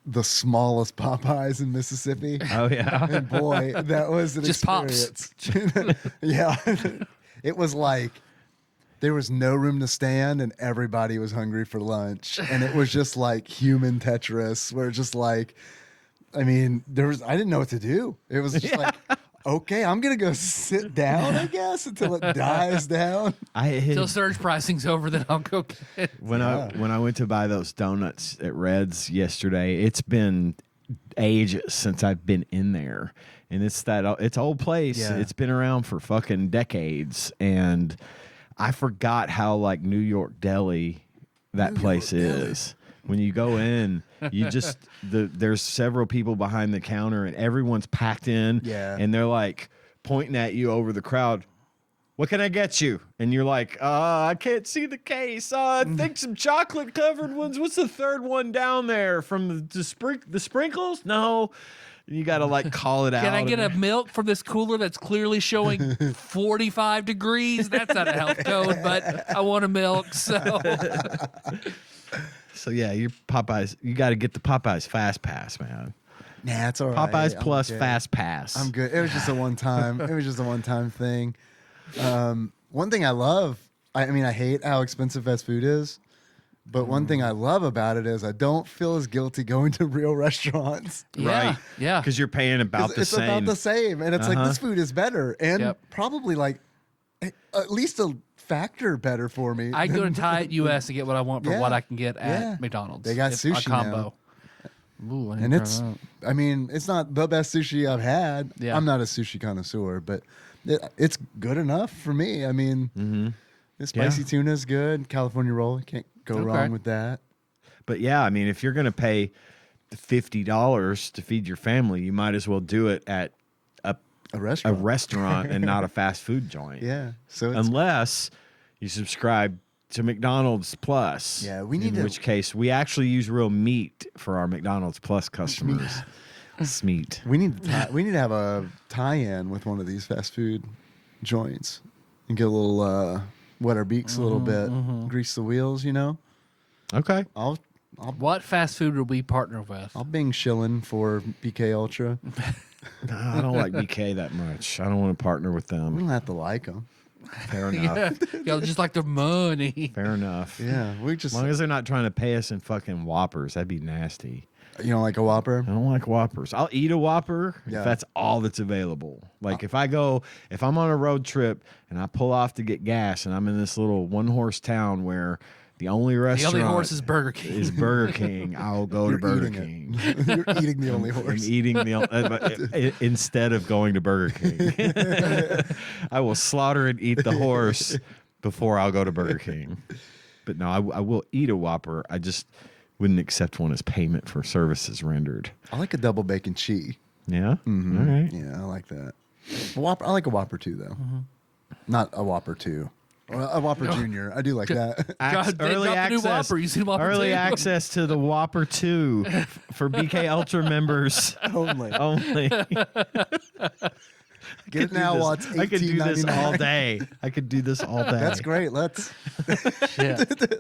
the smallest Popeyes in Mississippi. Oh, yeah. And boy, that was an Just experience. Yeah. It was like there was no room to stand and everybody was hungry for lunch. And it was just like human Tetris, where it's just like, I mean, I didn't know what to do. It was just like, okay, I'm going to go sit down, I guess, until it dies down. Till surge pricing's over, then I'll go get it. When I went to buy those donuts at Red's yesterday, it's been ages since I've been in there, and it's old place. Yeah. It's been around for fucking decades, and I forgot how like New York deli that place is. When you go in, you just there's several people behind the counter, and everyone's packed in. Yeah. And they're like pointing at you over the crowd. What can I get you? And you're like, I can't see the case. I think some chocolate covered ones. What's the third one down there from the sprinkles? No. You got to like call it out. Can I get a milk from this cooler that's clearly showing 45 degrees? That's not a health code, but I want a milk. So yeah, your Popeyes. You got to get the Popeyes Fast Pass, man. Nah, it's all right. Popeyes I'm Plus okay. Fast Pass. I'm good. It was just a one time. It was just a one time thing. One thing I love. I mean, I hate how expensive fast food is, but one thing I love about it is I don't feel as guilty going to real restaurants. Yeah, yeah. Because you're paying about the It's same. about the same, and it's like this food is better, and probably like at least a factor better for me. I go to Thai at US to get what I want for Yeah. what I can get at Yeah. McDonald's. They got It's sushi a combo. Ooh, I need and to it's, try that. I mean, it's not the best sushi I've had. Yeah. I'm not a sushi connoisseur, but it's good enough for me. I mean, the spicy tuna is good. California roll, you can't go wrong with that. But yeah, I mean, if you're going to pay $50 to feed your family, you might as well do it at A a restaurant. restaurant and not a fast food joint. Yeah. So it's, Unless you subscribe to McDonald's Plus. Yeah, we need in to- which case we actually use real meat for our McDonald's Plus customers. Smeat. we need to have a tie-in with one of these fast food joints and get a little wet our beaks a little bit, grease the wheels. You know, Okay. What fast food would we partner with? I'll bing shilling for BK Ultra. No, I don't like BK that much. I don't want to partner with We them. don't have to like them. Fair enough. Y'all just like the money. Fair enough. Yeah, we As just long as they're not trying to pay us in fucking Whoppers, that'd be nasty. You don't like a Whopper? I don't like Whoppers. I'll eat a Whopper Yeah. if that's all that's available. Like if I'm on a road trip and I pull off to get gas and I'm in this little one-horse town where the only restaurant horse is Burger King. I'll go to Burger eating King. You're eating the only I'm horse. eating instead of going to Burger King. I will slaughter and eat the horse before I'll go to Burger King. But no, I will eat a Whopper. I just wouldn't accept one as payment for services rendered. I like a double bacon cheese. Yeah? Mm-hmm. All right. Yeah, I like that. Whopper. I like a Whopper too, though. Not a Whopper 2. Or a Whopper Junior. I do like that. They Early dropped the new access. Whopper. You seen Whopper Early 2? access to the Whopper 2 for BK Ultra members Only. only. Get it now while it's I could do this $18.99. all day. I could do this all day. That's great. Let's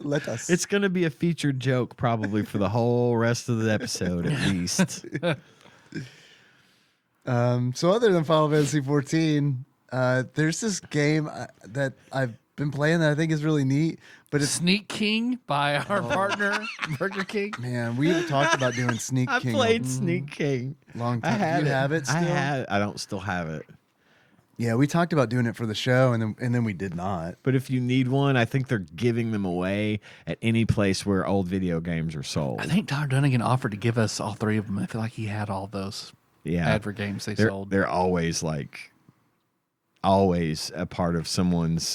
let us. It's going to be a featured joke probably for the whole rest of the episode at least. So other than Final Fantasy 14, there's this game that I've been playing that I think is really neat. But it's Sneak King by our partner, Burger King. man, we talked about doing Sneak I King played a Sneak King. long time. I had Do you have it still? I don't still have it. Yeah, we talked about doing it for the show, and then we did not. But if you need one, I think they're giving them away at any place where old video games are sold. I think Tyler Dunnigan offered to give us all 3 of them. I feel like he had all those advert games they sold. They're always always a part of some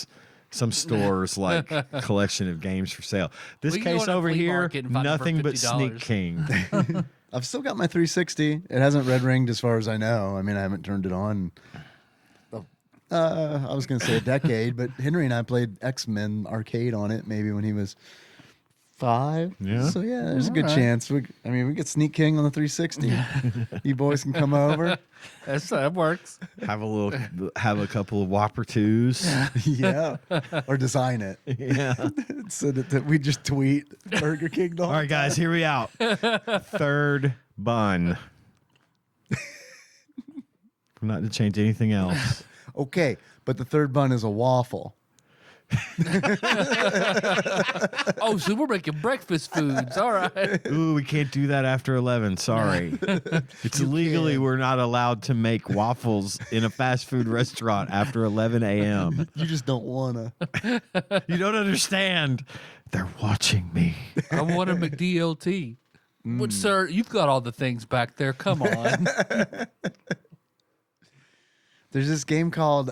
store's like collection of games for sale. This We can go case in a over flea here, market and find them for nothing but $50. Sneak King. I've still got my 360. It hasn't red ringed as far as I know. I mean, I haven't turned it on. I was going to say a decade, but Henry and I played X-Men arcade on it maybe when he was 5. Yeah. So yeah, there's a good right. chance. We get Sneak King on the 360. You boys can come over. That works. have a couple of Whopper 2s. Yeah. Or design it. Yeah. So that we just tweet Burger King. All right, guys, here we out. Third bun. I'm not to change anything else. Okay, but the third bun is a waffle. Oh, so we're making breakfast foods. All right. Ooh, we can't do that after 11. Sorry. It's legally we're not allowed to make waffles in a fast food restaurant after 11 a.m. You just don't want to. You don't understand. They're watching me. I want a McDLT. But, sir, you've got all the things back there. Come on. There's this game called,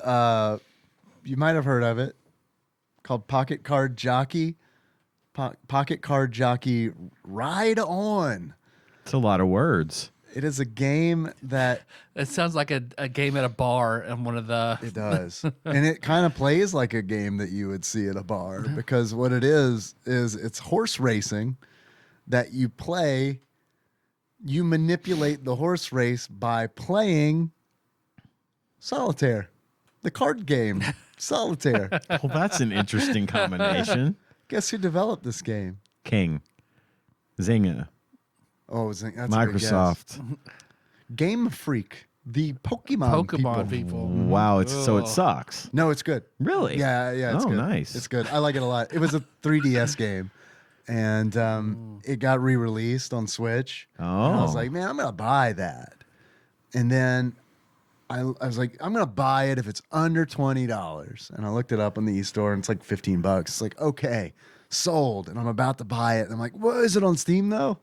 you might have heard of it, called Pocket Card Jockey. Pocket Card Jockey Ride On. It's a lot of words. It is a game that It sounds like a game at a bar and one of the. it does. And it kind of plays like a game that you would see at a bar because what it is it's horse racing that you play. You manipulate the horse race by playing solitaire, the card game, solitaire. Well, that's an interesting combination. Guess who developed this game? King. Zynga. Oh, that's a good guess. Microsoft. Game Freak, the Pokemon people. Wow, so it sucks. No, it's good. Really? Yeah, it's Oh, good. nice. It's good. I like it a lot. It was a 3DS game, and it got re-released on Switch. Oh. And I was like, man, I'm gonna buy that. And then I was like, I'm gonna buy it if it's under $20. And I looked it up on the e-store, and it's like $15. It's like, okay, sold. And I'm about to buy it. And I'm like, what is it on Steam though?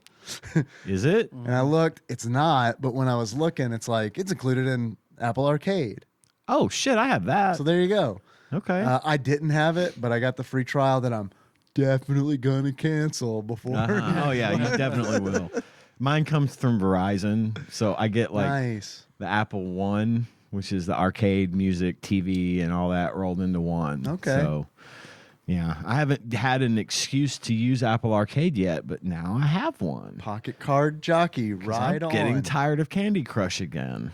Is it? And I looked, it's not. But when I was looking, it's like it's included in Apple Arcade. Oh, shit, I have that. So there you go. Okay. I didn't have it, but I got the free trial that I'm definitely gonna cancel before. Oh, yeah, you definitely will. Mine comes from Verizon, so I get like Nice. the Apple One, which is the arcade, music, TV, and all that rolled into one. Okay. So, yeah, I haven't had an excuse to use Apple Arcade yet, but now I have one. Pocket Card Jockey, 'Cause right I'm on. getting tired of Candy Crush again.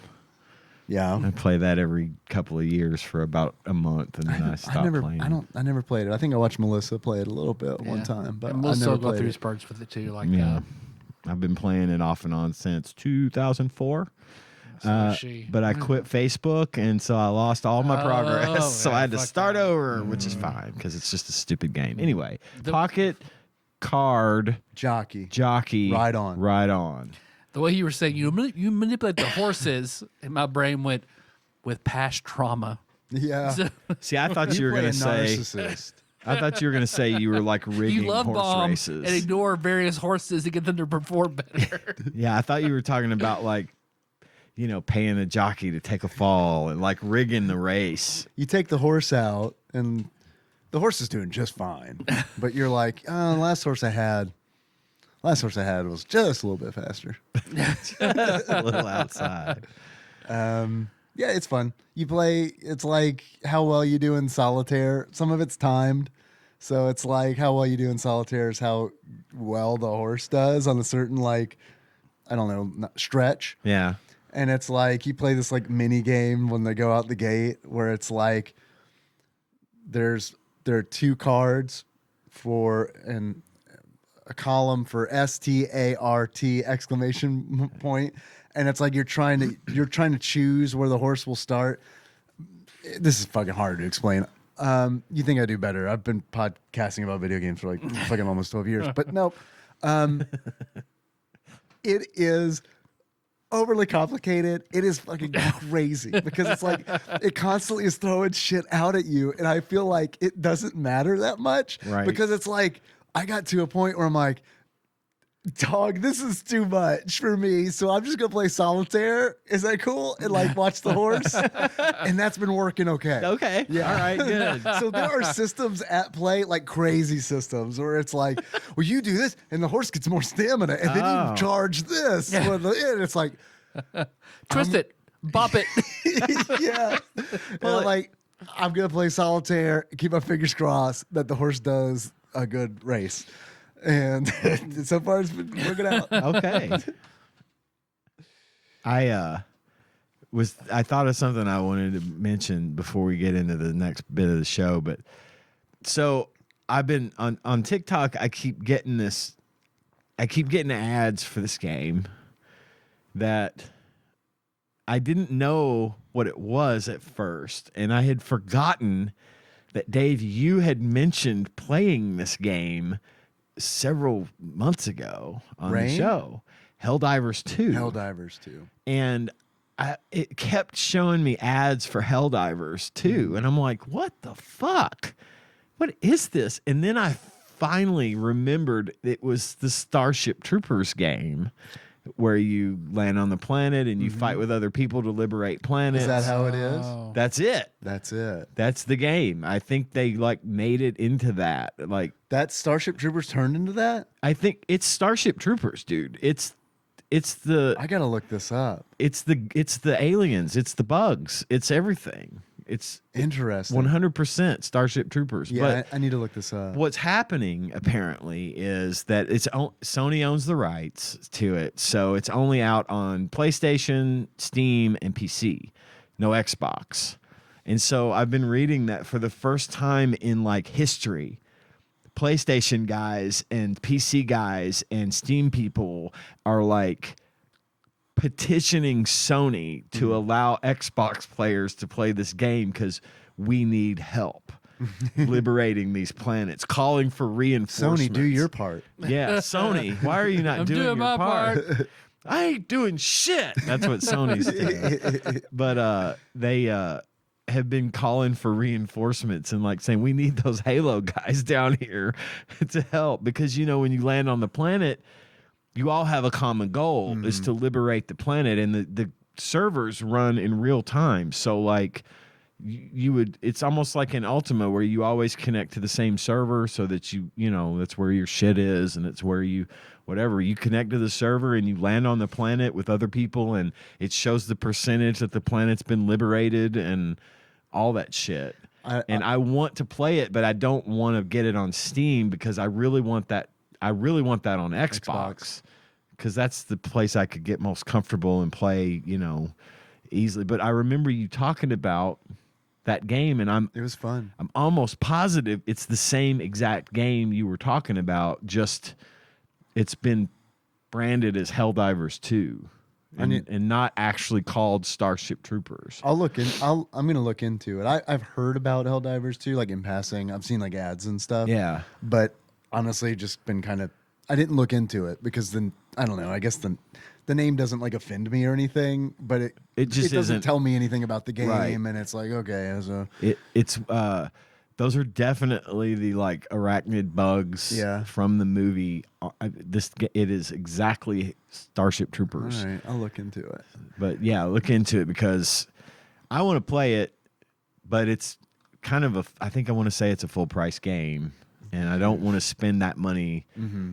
Yeah. I play that every couple of years for about a month, and then I stop playing. I never played it. I think I watched Melissa play it a little bit one Yeah. time, but And I we'll still never go played through it. spurts with it too. Like, Yeah. I've been playing it off and on since 2004. so is she. But I quit Facebook, and so I lost all my progress. Oh, So yeah, I had to fuck start that. over, which is fine because it's just a stupid game. Anyway, Pocket Card Jockey. Jockey Ride On. Ride On. The way you were saying you manipulate the horses, and my brain went with past trauma. Yeah. So, See, I thought you were play going a to say. narcissist. I thought you were going to say you were like rigging you love horse bomb races. and ignore various horses to get them to perform better. Yeah, I thought you were talking about like, paying a jockey to take a fall and like rigging the race. You take the horse out, and the horse is doing just fine. But you're like, oh, last horse I had was just a little bit faster. A little outside. Yeah, it's fun. You play, it's like how well you do in solitaire. Some of it's timed. So it's like how well you do in solitaire is how well the horse does on a certain, like, I don't know, stretch. Yeah. And it's like you play this like mini game when they go out the gate where it's like there are 2 cards for a column for START exclamation point, and it's like you're trying to choose where the horse will start. This is fucking hard to explain. You think I do better? I've been podcasting about video games for like fucking almost 12 years, but nope. It is overly complicated. It is fucking crazy because it's like it constantly is throwing shit out at you, and I feel like it doesn't matter that much, right? Because it's like I got to a point where I'm like, dog, this is too much for me, so I'm just gonna play solitaire. Is that cool? And like watch the horse, and that's been working okay. Okay, yeah, all right, good. So there are systems at play, like crazy systems, where it's like, well, you do this, and the horse gets more stamina, and then you charge this. Yeah. And it's like, Twist it, bop it. yeah. And I'm like, I'm gonna play solitaire, keep my fingers crossed that the horse does a good race. And so far it's been working out. Okay. I thought of something I wanted to mention before we get into the next bit of the show, but so I've been on TikTok, I keep getting ads for this game that I didn't know what it was at first, and I had forgotten that Dave, you had mentioned playing this game several months ago on the show, Helldivers 2. Helldivers 2. And it kept showing me ads for Helldivers 2. And I'm like, what the fuck? What is this? And then I finally remembered it was the Starship Troopers game where you land on the planet and you fight with other people to liberate planets. Is that how it is? That's it. That's it. That's the game. I think they like made it into that. Like that Starship Troopers turned into that? I think it's Starship Troopers, dude. It's the I gotta look this up. It's the aliens. It's the bugs. It's everything. It's interesting. 100% Starship Troopers. Yeah, but I need to look this up. What's happening apparently is that Sony owns the rights to it, so it's only out on PlayStation, Steam, and PC. No Xbox. And so I've been reading that for the first time in like history, PlayStation guys and PC guys and Steam people are like petitioning Sony to allow Xbox players to play this game because we need help liberating these planets, calling for reinforcements. Sony, do your part. Yeah, Sony, why are you not doing your my part? I ain't doing shit. That's what Sony's doing. But they have been calling for reinforcements and like saying we need those Halo guys down here to help because when you land on the planet, you all have a common goal is to liberate the planet, and the servers run in real time. So like it's almost like in Ultima where you always connect to the same server so that that's where your shit is, and it's where you connect to the server and you land on the planet with other people, and it shows the percentage that the planet's been liberated and all that shit. I want to play it, but I don't want to get it on Steam because I really want that on Xbox. Because that's the place I could get most comfortable and play, easily. But I remember you talking about that game, and it was fun. I'm almost positive it's the same exact game you were talking about. Just it's been branded as Helldivers 2, and not actually called Starship Troopers. I'm gonna look into it. I've heard about Helldivers 2, like in passing. I've seen like ads and stuff. Yeah, but honestly, just been kind of I didn't look into it because then I don't know. I guess the name doesn't like offend me or anything, but It just doesn't isn't- tell me anything about the game, Right. and it's like okay, as a It's those are definitely the like arachnid bugs Yeah. from the movie. It is exactly Starship Troopers. all right, I'll look into it. But yeah, look into it because I want to play it, but it's kind of I think I want to say it's a full price game, and I don't want to spend that money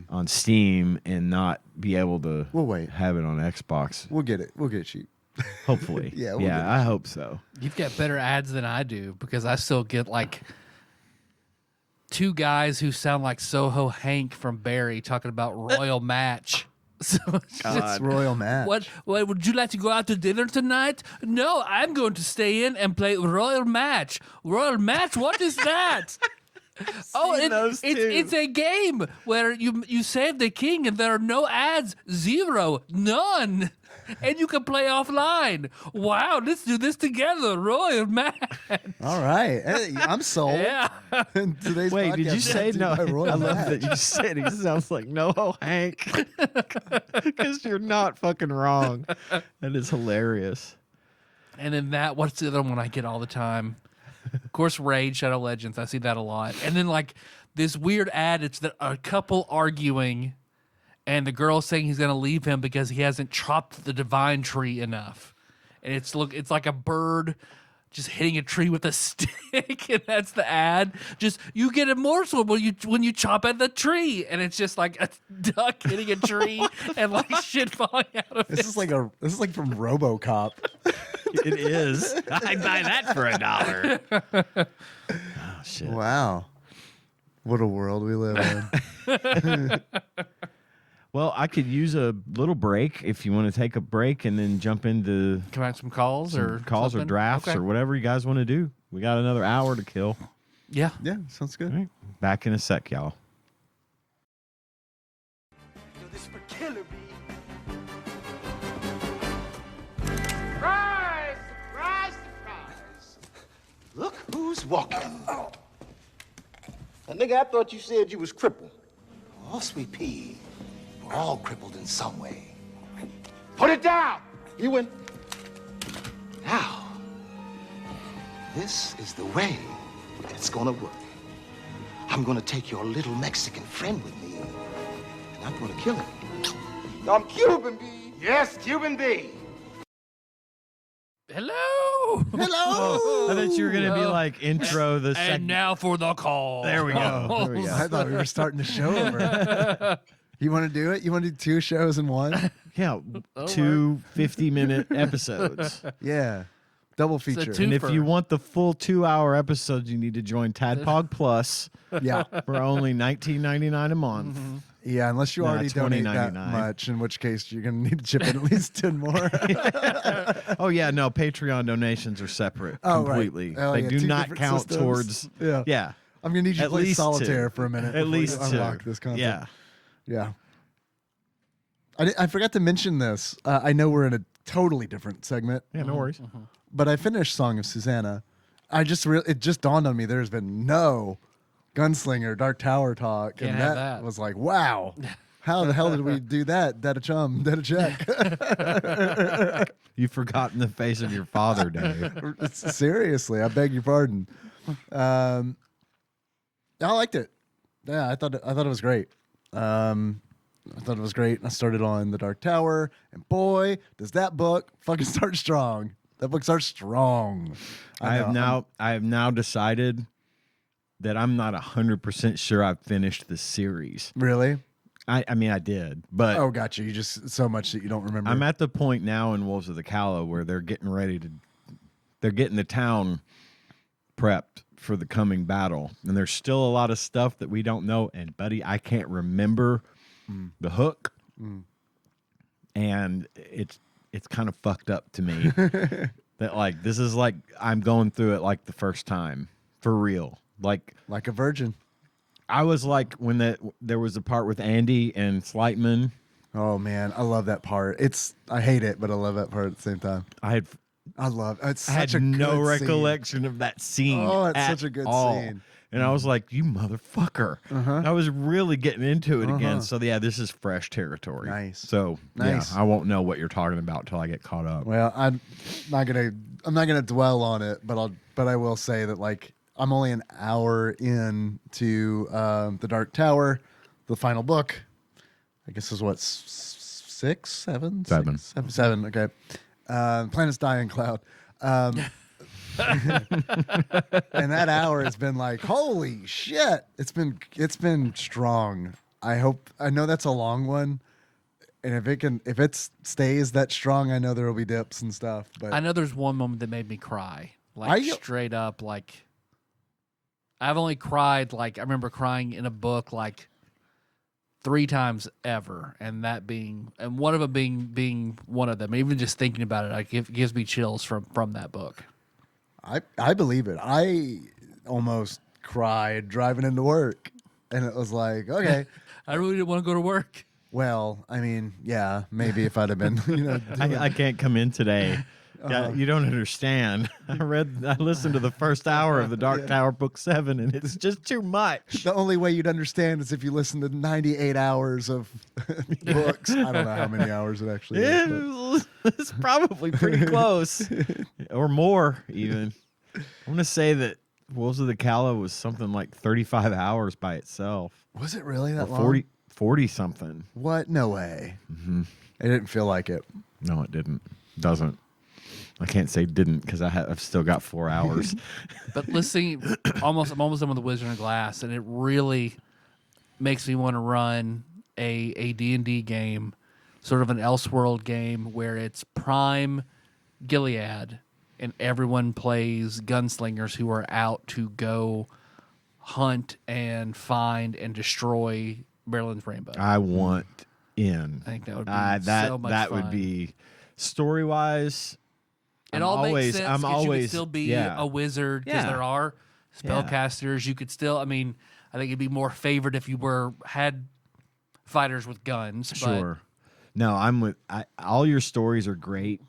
on Steam and not be able to We'll wait. have it on Xbox. We'll get it. We'll get it cheap. Hopefully. Yeah, we'll get it. I hope so. You've got better ads than I do because I still get like two guys who sound like Soho Hank from Barry talking about Royal Match. So it's just, It's Royal Match. what would you like to go out to dinner tonight? No, I'm going to stay in and play Royal Match. Royal Match, what is that? It's a game where you save the king and there are no ads, zero, none. And you can play offline. Wow, let's do this together. Royal Match. All right, hey, I'm sold. Yeah. And today's Wait, did podcast you is say brought to no? you by Royal I love Match. that you said he sounds like NoHo Hank. Because you're not fucking wrong. That is hilarious. And then what's the other one I get all the time? Of course, Raid, Shadow Legends. I see that a lot. And then like this weird ad, it's a couple arguing, and the girl saying he's going to leave him because he hasn't chopped the divine tree enough. And it's like a bird just hitting a tree with a stick, and that's the ad. Just you get a morsel when you chop at the tree, and it's just like a duck hitting a tree and like shit falling out of it. This is like from RoboCop. It is. I'd buy that for $1. Oh, shit. Wow, what a world we live in. Well, I could use a little break if you want to take a break and then jump into Come out some calls or calls or something? drafts Okay. or whatever you guys want to do. We got another hour to kill. Yeah. Yeah, sounds good. All right. Back in a sec, y'all. This for Killer Bee. Surprise! Surprise! Surprise! Look who's walking. Oh. Now, nigga, I thought you said you was crippled. Oh, sweet pea. We're all crippled in some way. Put it down! You win. Now, this is the way it's gonna work. I'm gonna take your little Mexican friend with me, and I'm gonna kill him. I'm Cuban B. Yes, Cuban B. Hello. Hello. I thought you were going to be like intro the And second. now for the call. There we go. There we go. I thought we were starting the show over. You want to do it? You want to do 2 shows in one? Yeah, 2 50-minute episodes. Yeah, double feature. two- And if Twofer. you want the full 2-hour episodes, you need to join TADPOG Plus Yeah, for only $19.99 a month. yeah. Unless you No, already donate that $20.99. much, in which case you're gonna need to chip in at least 10 more. Oh yeah, no, Patreon donations are separate Oh, right. completely. Oh, They yeah, do 2 not different count systems. towards. Yeah. Yeah, I'm gonna need you to At play least solitaire 2. for a minute. At before least you 2. unlock this content. Yeah. Yeah. I forgot to mention this. I know we're in a totally different segment, Yeah, no worries. but I finished Song of Susanna. It just dawned on me there's been no Gunslinger Dark Tower talk, Can't and have that that. was like, wow. How the hell did we do that? That a chum, that a check. You've forgotten the face of your father, Dave. Seriously, I beg your pardon. I liked it. Yeah, I thought it was great. I thought it was great. I started on the Dark Tower, and boy, does that book fucking start strong. That book starts strong. I have now decided that I'm not 100% sure I've finished the series. Really? I mean I did, but Oh, gotcha. You just so much that you don't remember. I'm at the point now in Wolves of the Calla where they're getting the town prepped for the coming battle, and there's still a lot of stuff that we don't know. And buddy, I can't remember the hook, and it's kind of fucked up to me that like this is like I'm going through it like the first time for real. Like like a virgin. I was like when there was the part with Andy and Slightman. Oh man, I love that part. I hate it, but I love that part at the same time. I had It's I had such a no good scene. recollection of that scene. Oh, it's at such a good all. scene. And I was like, you motherfucker. I was really getting into it again. So, yeah, this is fresh territory. Nice. So, Nice. yeah, I won't know what you're talking about until I get caught up. Well, I'm not gonna dwell on it, but I will say that like I'm only an hour in to the Dark Tower, the final book. I guess is what seven. Okay. Planet's dying, Cloud. And that hour has been like, holy shit! It's been strong. I know that's a long one, and if it stays that strong, I know there will be dips and stuff. But I know there's one moment that made me cry, like straight up. Like I've only cried like I remember crying in a book like 3 times ever, and one of them being one of them. Even just thinking about it, it gives me chills from that book. I believe it. I almost cried driving into work, and it was like, okay. I really didn't want to go to work. Well, I mean, yeah, maybe if I'd have been, I can't come in today. Yeah, you don't understand. I listened to the first hour of the Dark Tower Book 7, and it's just too much. The only way you'd understand is if you listen to 98 hours of books. I don't know how many hours it actually is. It's probably pretty close, or more even. I want to say that Wolves of the Calla was something like 35 hours by itself. Was it really that or long? 40 something. What? No way. It didn't feel like it. No, it didn't. Doesn't. I can't say didn't because I've still got 4 hours. But listening, I'm almost done with the Wizard of Glass, and it really makes me want to run a D&D game, sort of an Elseworld game where it's Prime Gilead, and everyone plays gunslingers who are out to go hunt and find and destroy Maryland's Rainbow. I want in. I think that would be so much that fun. would be story-wise. It all makes sense because you could still be a wizard because there are spellcasters. You could still, I think it'd be more favored if you had fighters with guns. Sure. No, all your stories are great,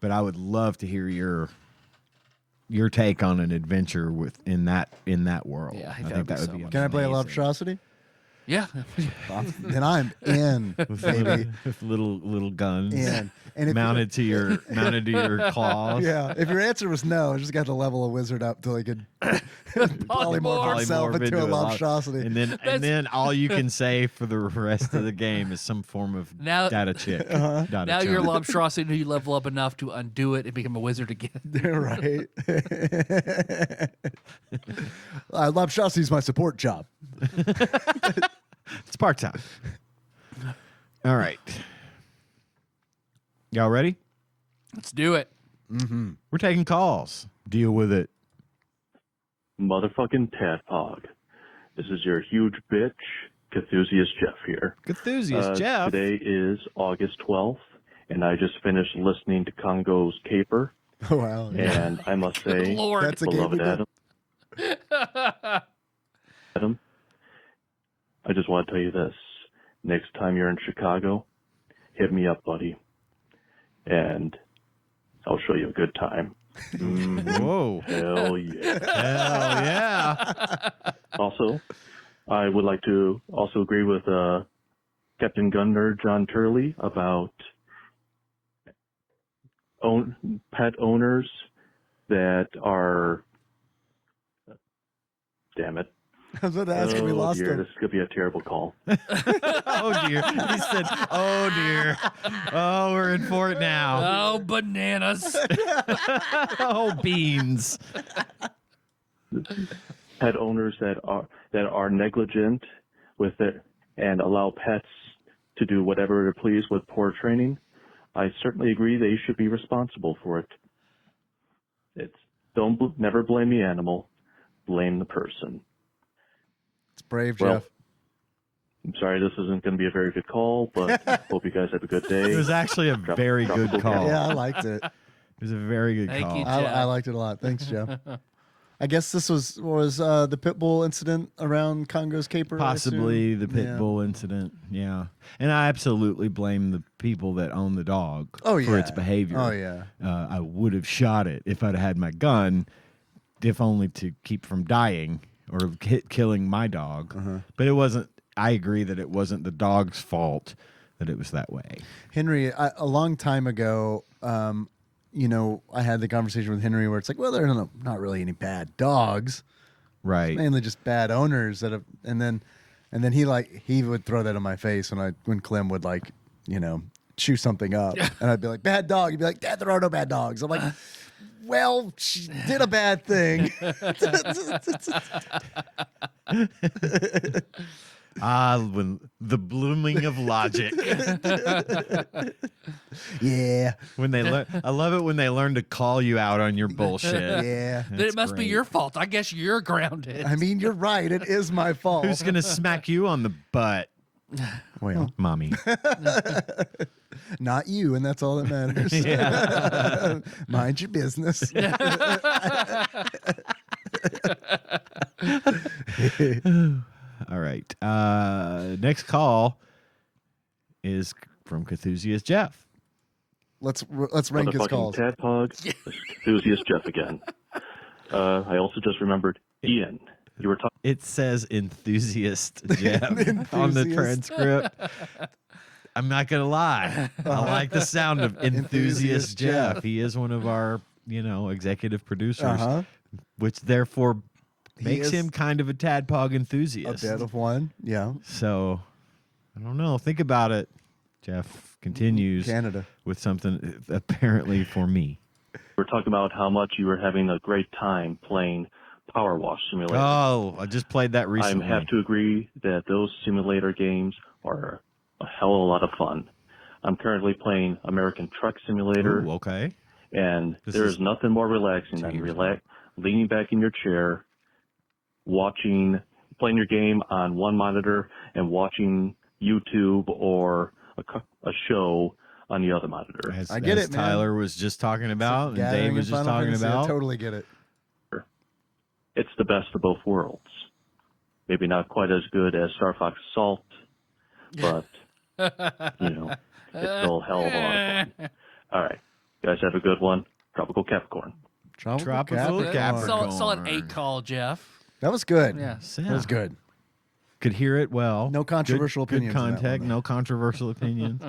but I would love to hear your take on an adventure in that world. Yeah, I think that would be. Can I play a Lobstrosity? Yeah. Then I'm in, baby. With little guns And if mounted to your claws. Yeah. If your answer was no, I just got to level a wizard up till he could polymorph himself into a Lobstrosity. And then all you can say for the rest of the game is some form of data chick. Now you're a Lobstrosity, you level up enough to undo it and become a wizard again. Right. Lobstrosity is my support job. It's part-time. All right. Y'all ready? Let's do it. We're taking calls. Deal with it. Motherfucking TADPOG. This is your huge bitch, Cthusiast Jeff here. Cthusiast Jeff? Today is August 12th, and I just finished listening to Congo's Caper. Oh, wow. And I must say, Lord. That's a beloved game. Adam, I just want to tell you this. Next time you're in Chicago, hit me up, buddy. And I'll show you a good time. Whoa. Hell yeah. Hell yeah. Also, I would like to also agree with Captain Gunner John Turley about pet owners that are... Damn it. I was about to ask if we lost dear, him. this could be a terrible call. Oh, dear. He said, oh, dear. Oh, we're in for it now. Oh, bananas. Oh, beans. Pet owners that are negligent with it and allow pets to do whatever they please with poor training, I certainly agree they should be responsible for it. Never blame the animal, blame the person. It's brave, Well, Jeff. I'm sorry this isn't going to be a very good call, but hope you guys have a good day. It was actually a very good call. Yeah, I liked it. It was a very good Thank call. you, I liked it a lot. Thanks, Jeff. I guess this was the pit bull incident around Congo's Caper. I Possibly assume? the pit bull incident. Yeah. And I absolutely blame the people that own the dog for its behavior. Oh, yeah. I would have shot it if I'd had my gun, if only to keep from dying. or killing my dog. But it wasn't. I agree that it wasn't the dog's fault that it was that way. Henry, a long time ago, I had the conversation with Henry where it's like, well, there are not really any bad dogs, Right. it's mainly just bad owners that have. And then he would throw that in my face when Clem would chew something up, and I'd be like, bad dog. He'd be like, Dad, there are no bad dogs. I'm like, well, she did a bad thing. When the blooming of logic. Yeah. When they learn, I love it when they learn to call you out on your bullshit. Yeah. Then it must be great. your fault. I guess you're grounded. I mean, you're right. It is my fault. Who's gonna smack you on the butt, Well, mommy? not you, and that's all that matters. Yeah. Mind your business. All right. Next call is from Cthusiast Jeff. Let's rank his Motherfucking calls. TADPOG, enthusiast Jeff again. I also just remembered Ian. You were talking. It says enthusiast Jeff on the Enthusiast. transcript. I'm not gonna lie. I like the sound of enthusiast Jeff. He is one of our, executive producers, which therefore makes is him kind of a Tadpog a enthusiast. bit of one. Yeah. So, I don't know. Think about it. Jeff continues Canada. with something apparently for me. We were talking about how much you were having a great time playing Power Wash Simulator. Oh, I just played that recently. I have to agree that those simulator games are a hell of a lot of fun. I'm currently playing American Truck Simulator, Ooh, okay. and This there is is nothing more relaxing 2 than years ago. leaning back in your chair, playing your game on one monitor and watching YouTube or a show on the other monitor. I get as it, man. Tyler was just talking about, and Gathering Dave was in just Final talking Fantasy, about. I totally get it. It's the best of both worlds. Maybe not quite as good as Star Fox Assault, but, it's still a hell of a lot of fun. All right. You guys have a good one. Tropical Capricorn. Tropical Capricorn. Solid 8 call, Jeff. That was good. Yeah. That was good. Could hear it well. No controversial good, opinions Good in that contact. one. No controversial opinions.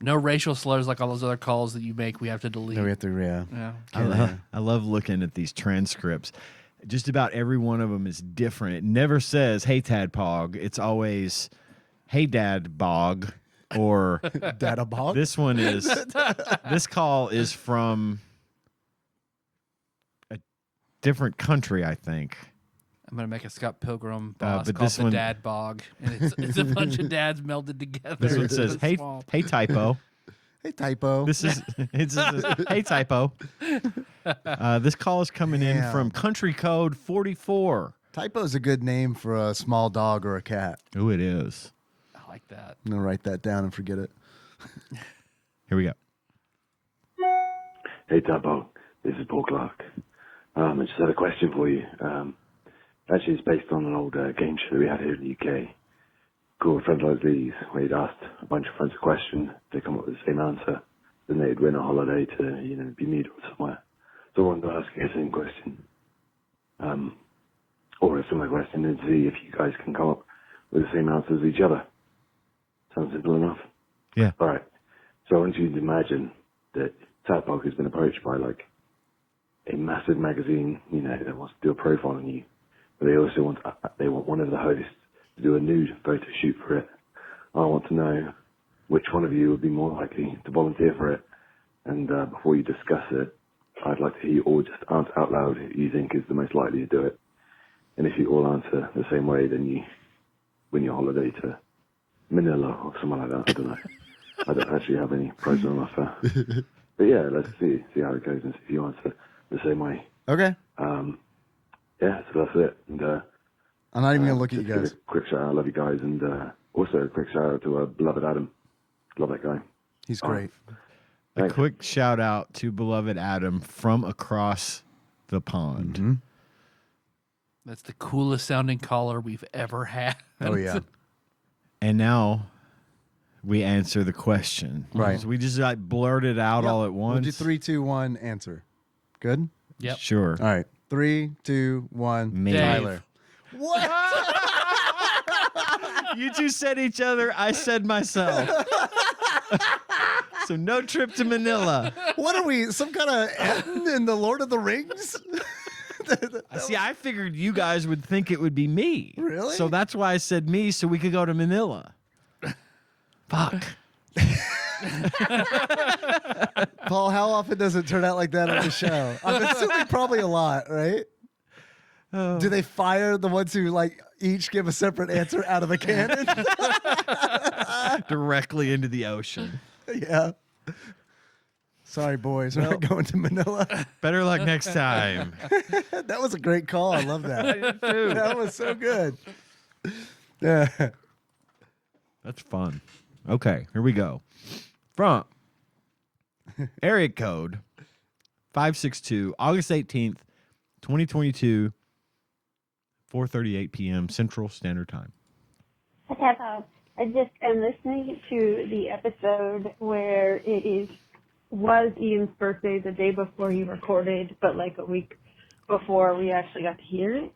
No racial slurs like all those other calls that you make. We have to delete. No, we have to, Yeah. I love looking at these transcripts. Just about every one of them is different. It never says, hey, Tadpog. It's always, hey, Dad Bog. Or Data bog? this one is, this call is from a different country, I think. I'm gonna make a Scott Pilgrim boss but called this the one- Dad Bog, and it's a bunch of dads melded together. This one into says, a hey, swamp. hey, Typo. Hey, typo. This is hey Typo. This call is coming in Damn. from country code 44. Typo is a good name for a small dog or a cat. Oh, it is. I like that. I'm going to write that down and forget it. Here we go. Hey, Tabo. This is Paul Clark. I just had a question for you. Actually, it's based on an old game show that we had here in the UK called Friends Like These, where you'd asked a bunch of friends a question, they come up with the same answer, then they'd win a holiday to, Bermuda or somewhere. So I wanted to ask you the same question, or a similar question, and see if you guys can come up with the same answer as each other. Sounds simple enough? Yeah. All right. So I want you to imagine that Tadpog has been approached by like a massive magazine, that wants to do a profile on you, but they also want one of the hosts to do a nude photo shoot for it. I want to know which one of you would be more likely to volunteer for it. And before you discuss it, I'd like to hear you all just answer out loud who you think is the most likely to do it. And if you all answer the same way, then you win your holiday to Manila or somewhere like that. I don't know. I don't actually have any prizes on offer. But yeah, let's see how it goes and see if you answer the same way. Okay. Yeah, so that's it. And I'm not even going to look at you just give guys. a quick shout out. I love you guys. And also a quick shout out to beloved Adam. Love that guy. He's great. A Thanks. quick shout out to beloved Adam from across the pond. Mm-hmm. That's the coolest sounding caller we've ever had. Oh, yeah. And now we answer the question. Right. So we just blurted out all at once. We'll do 3, 2, 1, answer. Good? Yep. Sure. All right. 3, 2, 1. Me. Tyler. You two said each other. I said myself. So no trip to Manila. What are we? Some kind of Eden in the Lord of the Rings? See, I figured you guys would think it would be me. Really? So that's why I said me, so we could go to Manila. Fuck. Paul, how often does it turn out like that on the show? I'm assuming probably a lot, right? Do they fire the ones who like each give a separate answer out of a cannon? Directly into the ocean. Yeah. Sorry, boys. We're not going to Manila. Better luck next time. That was a great call. I love that. I did too. That was so good. Yeah. That's fun. Okay, here we go. From area code 562, August 18th, 2022, 4:38 p.m. Central Standard Time. I just am listening to the episode where was Ian's birthday the day before he recorded, but like a week before we actually got to hear it.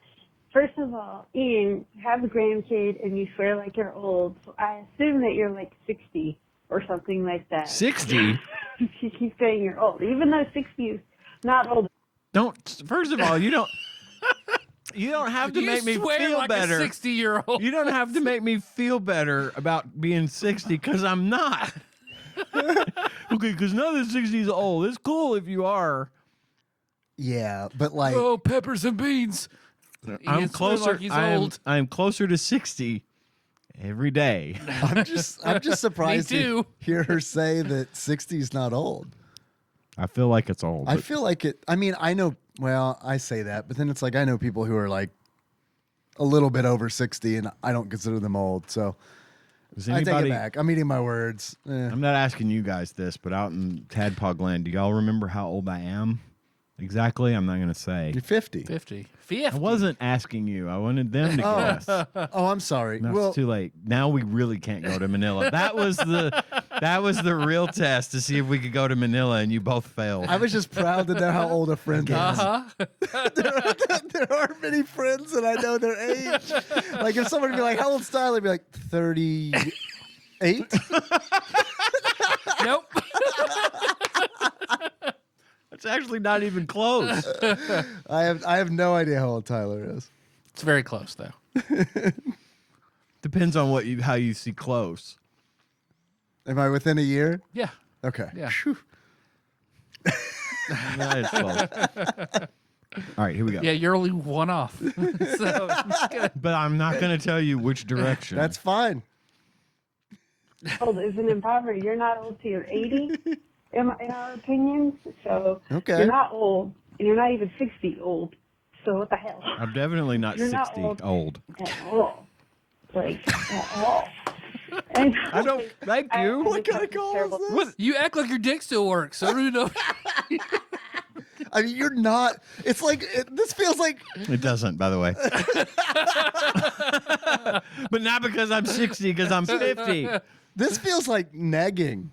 First of all, Ian, you have a grandkid and you swear like you're old, so I assume that you're like 60 or something like that. 60? You keep saying you're old, even though 60 is not old. First of all, you don't have to make me feel like better. A 60-year-old. You don't have to make me feel better about being 60 because I'm not. Okay, because none of the 60s are old. It's cool if you are. Yeah, but like, Oh, peppers and beans. I'm He's closer. Like he's I'm old. closer to 60 every day. I'm just surprised Me to too. hear her say that 60 is not old. I feel like it's old. I but feel like it. I mean, I know. Well, I say that, but then it's like I know people who are like a little bit over 60, and I don't consider them old. So does I take it anybody? back. I'm eating my words. I'm not asking you guys this, but out in Tadpog land, do y'all remember how old I am? Exactly, I'm not going to say. You're 50. 50. I wasn't asking you. I wanted them to guess. Oh, I'm sorry. No, Well, it's too late. Now we really can't go to Manila. That was the real test to see if we could go to Manila, and you both failed. I was just proud to know how old a friend is. There aren't many friends that I know their age. Like if someone would be like, "How old's Tyler?" I'd be like, 38. Nope. It's actually not even close. I have no idea how old Tyler is. It's very close, though. Depends on how you see close. Am I within a year? Yeah. Okay. Yeah. Phew. That is close. All right, here we go. Yeah, you're only one off. So it's good. But I'm not going to tell you which direction. That's fine. Old is an impover. You're not old till you're 80, in our opinions. So Okay. you're not old, and you're not even 60 old. So what the hell? I'm definitely not You're 60 not old. At all. Like, at all. And I don't. Thank you. What kind of call is this? What? You act like your dick still works. I don't even know. I mean, you're not. It's like this feels like. It doesn't, by the way. But not because I'm 60, because I'm 50. This feels like negging.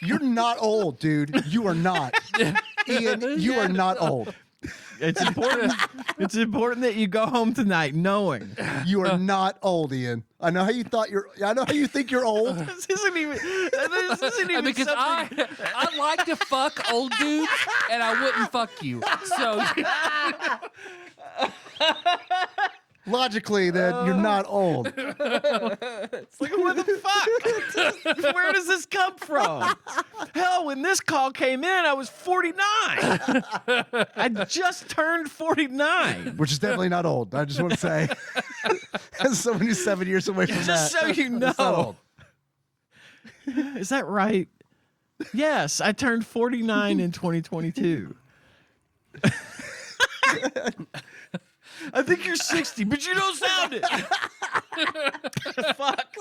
You're not old, dude. You are not. Ian, you are not old. It's important. It's important that you go home tonight knowing You are not old, Ian. I know how you think you're old. this isn't even. This isn't even Because something. I like to fuck old dudes, and I wouldn't fuck you. So Logically, then you're not old. It's like, what the fuck? Where does this come from? Hell, when this call came in, I was 49. I just turned 49. Which is definitely not old. I just want to say, as someone who's 7 years away from Just that, so you that's not know. old. Is that right? Yes, I turned 49 in 2022. I think you're 60, but you don't sound it. Fuck.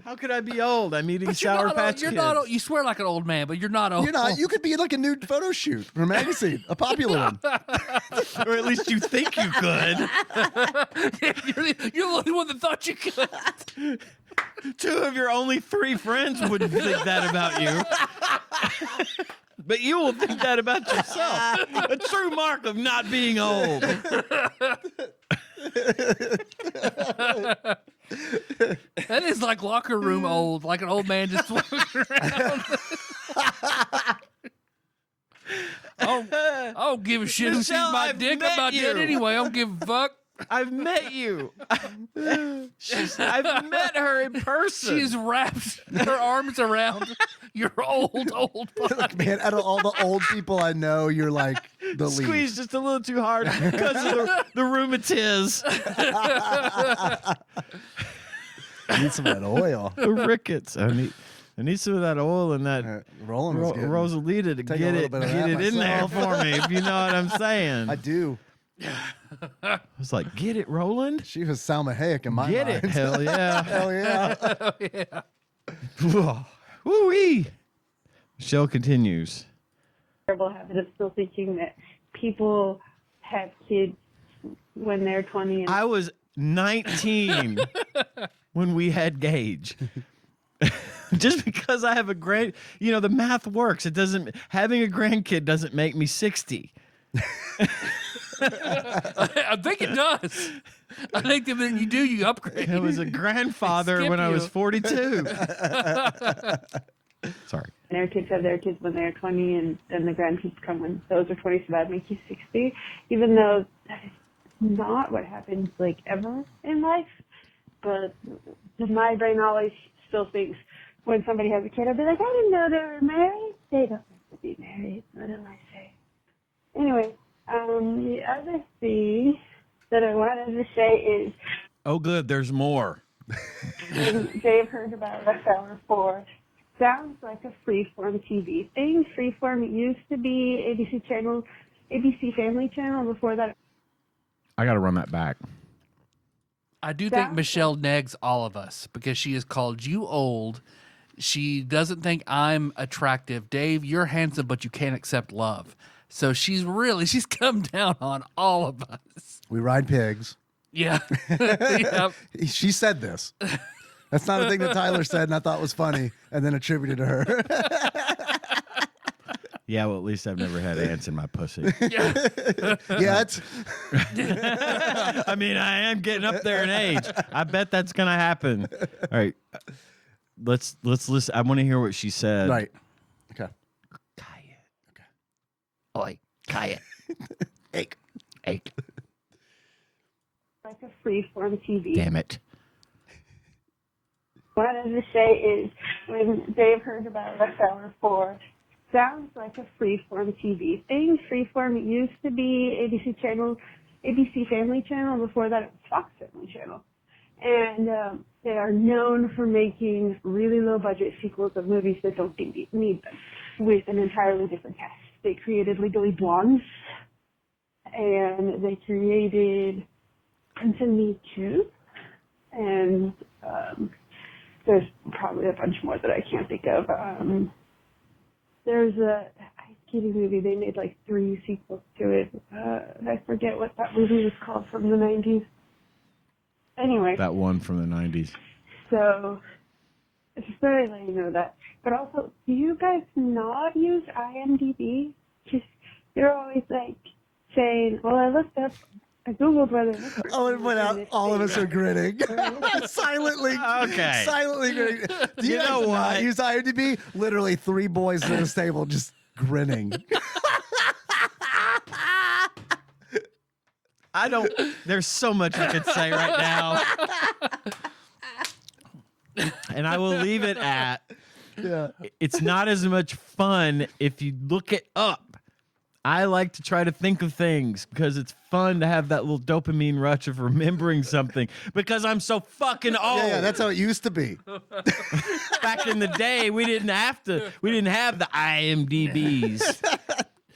How could I be old? I'm eating Sour Patch You're Kids. not old. You swear like an old man, but you're not old. You're not. You could be in like a nude photo shoot for a magazine, a popular one. Or at least you think you could. You're the only one that thought you could. 2 of your only 3 friends wouldn't think that about you. But you will think that about yourself. A true mark of not being old. That is like locker room old, like an old man just walking around. I don't give a shit who sees Michelle, my I've dick. met I'm not dead you. anyway. I don't give a fuck. I've met you. I've met her in person. She's wrapped her arms around your old body. Look, man, out of all the old people I know, you're like the least. Squeezed just a little too hard because of the rheumatiz. Need some of that oil. The rickets. I need some of that oil and that Roland was good. Rosalita to Take a get little it, bit of get that it in there myself. for me, if you know what I'm saying. I do. I was like, get it, Roland? She was Salma Hayek in my Get mind. it. Hell yeah. Hell yeah. Woo-wee. Michelle continues. Terrible habit of still thinking that people have kids when they're 20 and I was 19 when we had Gage. Just because I have a the math works. It doesn't, having a grandkid doesn't make me 60. I think it does. I think that when you do, you upgrade. I was a grandfather Skip when I you. was 42. Sorry. their kids have their kids when they're 20 and then the grandkids come when those are 20, so that makes you 60, even though that is not what happens like ever in life. But my brain always still thinks when somebody has a kid, I'll be like, I didn't know they were married. They don't have to be married. What am I saying? Anyway, the other thing that I wanted to say is, Oh, good. There's more. Dave heard about Rush Hour 4. Sounds like a freeform TV thing. Freeform used to be ABC Family Channel. Before that, I got to run that back. I do think Michelle negs all of us because she has called you old. She doesn't think I'm attractive. Dave, you're handsome, but you can't accept love. So she's come down on all of us. We ride pigs. Yeah. Yep. She said this. That's not a thing that Tyler said and I thought was funny and then attributed to her. Yeah, well, at least I've never had ants in my pussy. Yeah. Yet. I mean, I am getting up there in age. I bet that's going to happen. All right. Let's listen. I want to hear what she said. Right. Okay. Oi, Kaya. Ache. like a freeform TV. Damn it. What I wanted to say is, when Dave heard about Rush Hour 4, sounds like a freeform TV thing. Freeform used to be ABC Family Channel. Before that, it was Fox Family Channel. And they are known for making really low-budget sequels of movies that don't need them, with an entirely different cast. They created Legally Blonde, and they created Prince and Me Too, and there's probably a bunch more that I can't think of. There's a ice skating movie. They made like 3 sequels to it. I forget what that movie was called from the 90s. Anyway. That one from the 90s. So, just to let you know that. But also, do you guys not use IMDb? Just, you're always like saying, well, I Googled whether this person Oh, it was went in out. this All of thing us are or- grinning. Silently. Okay. Silently grinning. Do you You know guys not what? use IMDb? Literally 3 boys at this table just grinning. There's so much I could say right now. And I will leave it at, Yeah. it's not as much fun if you look it up. I like to try to think of things because it's fun to have that little dopamine rush of remembering something because I'm so fucking old. Yeah, that's how it used to be. Back in the day, we didn't have the IMDb's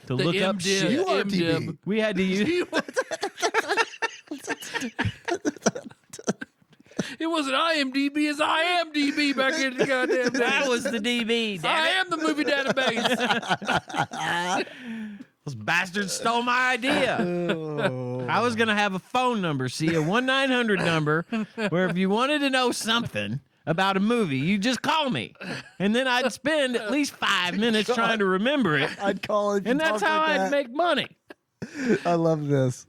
to look up shit. URTB. We had to use. It wasn't IMDb, it's IMDb back in the goddamn day. That was the DB. Damn I it. am the movie database. Those bastards stole my idea. I was going to have a phone number, see, a 1-900 number, where if you wanted to know something about a movie, you just call me. And then I'd spend at least 5 minutes trying to remember it. I'd call it. And that's how I'd make money. I love this.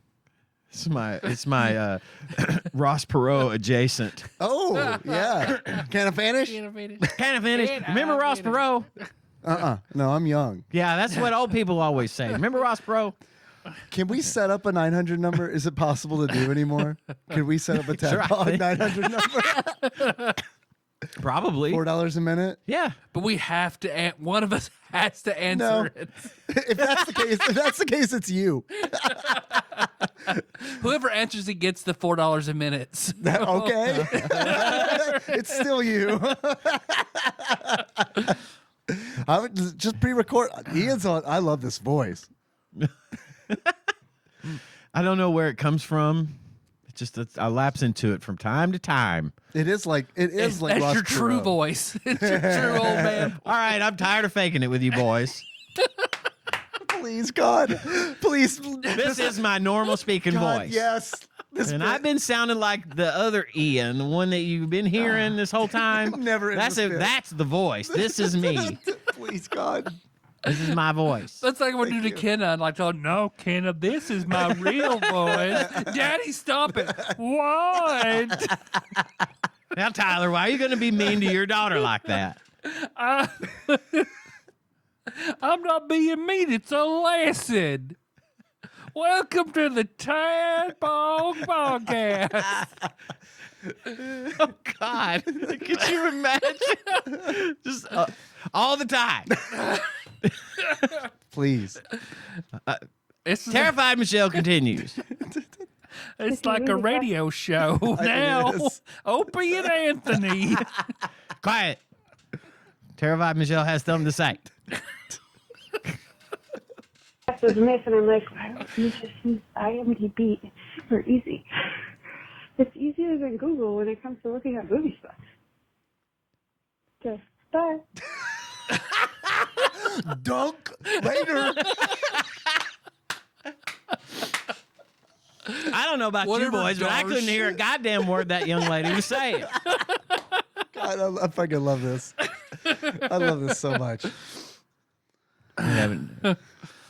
It's my Ross Perot adjacent. Oh, yeah. Can I finish? Kind of finished. Remember Ross Perot? No, I'm young. Yeah, that's what old people always say. Remember Ross Perot? Can we set up a 900 number? Is it possible to do anymore? Can we set up a TADPOG 900 number? Probably. $4 a minute? Yeah. But we have to. One of us has to answer it. If that's the case, it's you. Whoever answers it gets the $4 a minute. Okay. It's still you. I would just pre-record. Ian's on. I love this voice. I don't know where it comes from. It's just I lapse into it from time to time. It is like That's Ross your true Perot. voice. It's your true old man. All right, I'm tired of faking it with you boys. Please, God, please. This is my normal speaking God, voice. yes. And I've been sounding like the other Ian, the one that you've been hearing this whole time. Never in That's this bit. That's the voice. This is me. Please, God. This is my voice. That's like when you do to Kenna and like, oh no, Kenna, this is my real voice. Daddy, stop it. What? Now, Tyler, why are you going to be mean to your daughter like that? I'm not being mean. It's a lesson. Welcome to the TADPOG podcast. Oh, God. Could you imagine? Just all the time. Please. Terrified Michelle continues. It's like a radio show now. is. Opie and Anthony. Quiet. Terrified Michelle has something to say. Was miss, and I'm like, why don't you just use IMDb? It's super easy. It's easier than Google when it comes to looking at movie stuff. Just bye. Dunk later. I don't know about you Whatever, boys, but I couldn't hear a goddamn word that young lady was saying. God, I fucking love this. I love this so much. We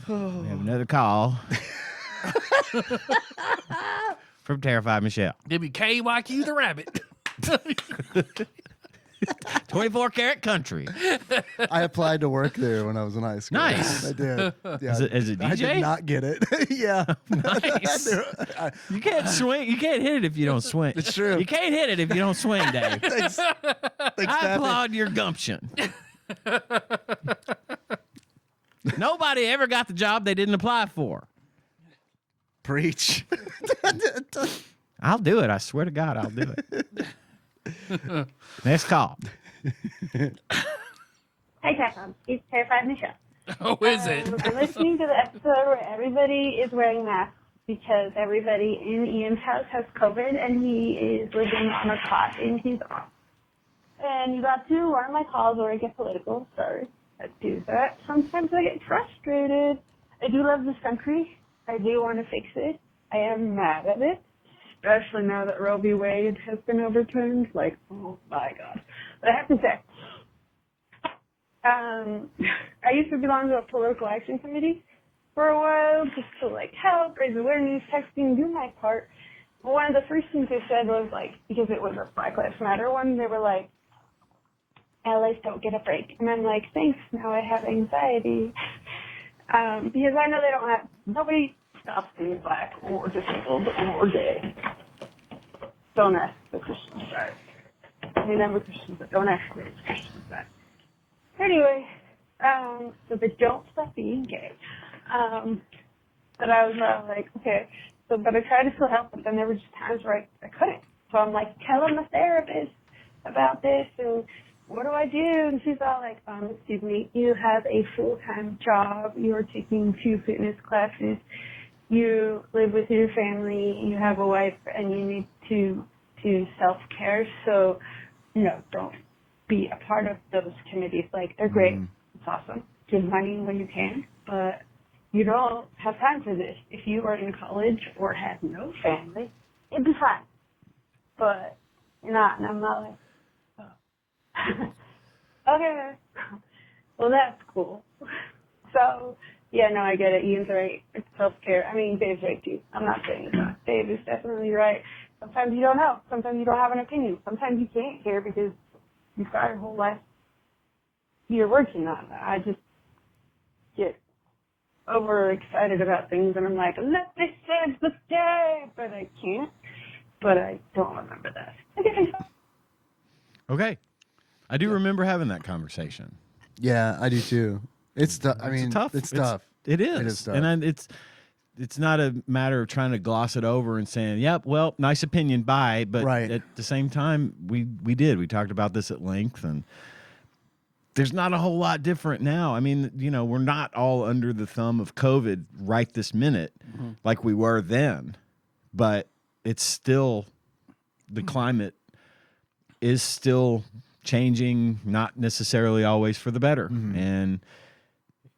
have another call from Terrified Michelle. WKYQ the Rabbit. 24 Karat Country. I applied to work there when I was in high school. Nice. I did. Yeah, Is it I DJ? did not get it. Yeah. Nice. You can't swing. You can't hit it if you don't swing. It's true. You can't hit it if you don't swing, Dave. Thanks, I Pappy. applaud your gumption. Nobody ever got the job they didn't apply for. Preach. I'll do it. I swear to God, I'll do it. Next call. Hey, TADPOG. It's Terrified Michelle. Oh, is it? I'm listening to the episode where everybody is wearing masks because everybody in Ian's house has COVID and he is living on a cot in his office. And you got to one of my calls where I get political. Sorry, I do that. Sometimes I get frustrated. I do love this country. I do want to fix it. I am mad at it, especially now that Roe v. Wade has been overturned. Like, oh my God. But I have to say, I used to belong to a political action committee for a while just to like help, raise awareness, texting, do my part. But one of the first things they said was like, because it was a Black Lives Matter one, they were like, allies don't get a break. And I'm like, thanks, now I have anxiety. Because I know they don't have, nobody stops being black or disabled or gay. Don't ask the Christians that. I mean, I'm a Christian, but don't ask the Christians that. Anyway, so they don't stop being gay. But I was like, okay, so, but I tried to still help, but then there were just times where I couldn't. So I'm like, telling my therapist about this, and what do I do? And she's all like, excuse me, you have a full-time job, you're taking 2 fitness classes, you live with your family, you have a wife, and you need to self-care, so, no, don't be a part of those committees. Like, they're great, it's awesome, give money when you can, but you don't have time for this. If you are in college or have no family, it'd be fine. But you're not, and I'm not like, oh, Okay. Well, that's cool. So, yeah, no, I get it. Ian's right. It's self-care. I mean, Dave's right, too. I'm not saying it's not. Dave is definitely right. Sometimes you don't know. Sometimes you don't have an opinion. Sometimes you can't care because you've got your whole life you're working on. I just get overexcited about things, and I'm like, let me save the day, but I can't. But I don't remember that. Okay. Okay. I do remember having that conversation. Yeah, I do too. It's tough. I mean, tough. it's tough. It is. It is tough. And it's not a matter of trying to gloss it over and saying, "Yep, well, nice opinion, bye." But Right. at the same time, we talked about this at length, and there's not a whole lot different now. I mean, we're not all under the thumb of COVID right this minute, like we were then, but it's still the climate is still changing, not necessarily always for the better. And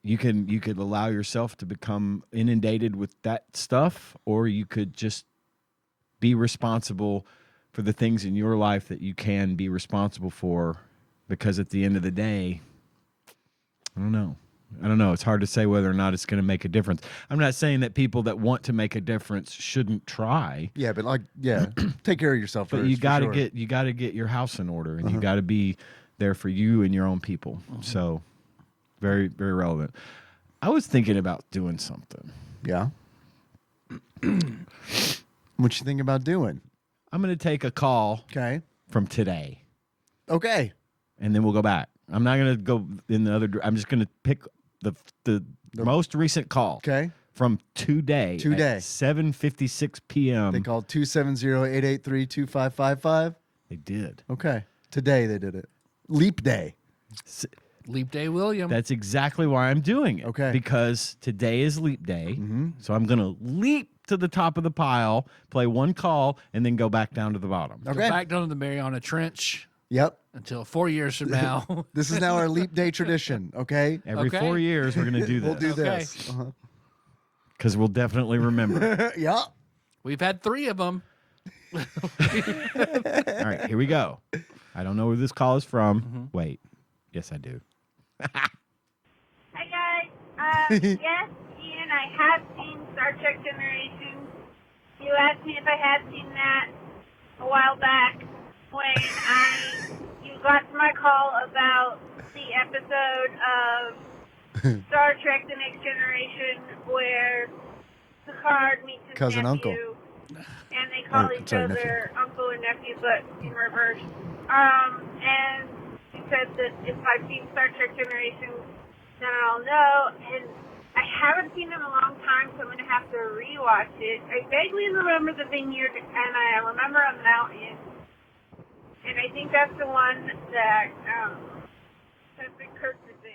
you could allow yourself to become inundated with that stuff, or you could just be responsible for the things in your life that you can be responsible for, because at the end of the day, I don't know. It's hard to say whether or not it's going to make a difference. I'm not saying that people that want to make a difference shouldn't try. Yeah, but take care of yourself But first. you got to sure. get your house in order, and you got to be there for you and your own people. So, very, very relevant. I was thinking about doing something. Yeah. What you think about doing? I'm going to take a call Okay. from today, Okay. and then we'll go back. I'm not going to go in the other. I'm just going to pick the most recent call. Okay. From today. Today. At 7:56 p.m. They called 270-883-2555. They did. Okay. Today they did it. Leap day. Leap Day William. That's exactly why I'm doing it. Okay. Because today is leap day. So I'm going to leap to the top of the pile, play one call, and then go back down to the bottom. Go Okay. back down to the Mariana Trench Yep. until 4 years from now. This is now our leap day tradition. Okay. Every Okay. 4 years, we're going to do this. We'll do Okay. this. Because we'll definitely remember. Yeah. We've had 3 of them. All right, here we go. I don't know where this call is from. Wait. Yes, I do. Hi guys. Yes, Ian, I have seen Star Trek Generations. You asked me if I had seen that a while back when you got to my call about the episode of Star Trek: The Next Generation where Picard meets his Cousin nephew, uncle. and they call Or, each sorry, other uncle and nephew, but in reverse. And he said that if I've seen Star Trek Generations, then I'll know. And I haven't seen it in a long time, so I'm going to have to rewatch it. I vaguely remember the vineyard, and I remember a mountain. And I think that's the one that Patrick Kirk was in.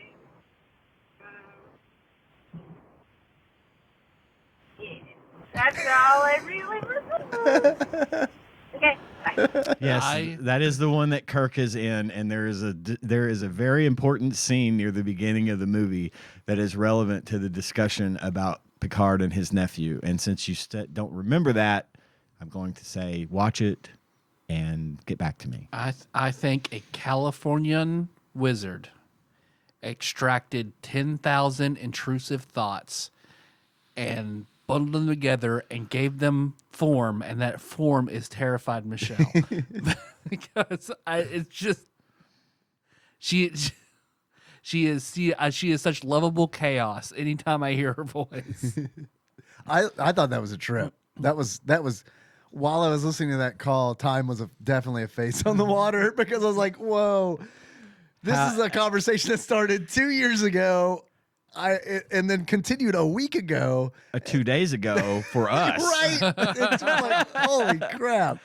Yeah, that's all I really remember. Okay, bye. Yes, that is the one that Kirk is in, and there is a very important scene near the beginning of the movie that is relevant to the discussion about Picard and his nephew. And since you don't remember that, I'm going to say watch it and get back to me. I think a Californian wizard extracted 10,000 intrusive thoughts and bundled them together and gave them form, and that form is terrified Michelle. Because it's just she is such lovable chaos anytime I hear her voice. I thought that was a trip. That was while I was listening to that call, time was definitely a face on the water, because I was like, whoa, this is a conversation that started 2 years ago. And then continued a week ago. 2 days ago for us. Right. It's like, holy crap.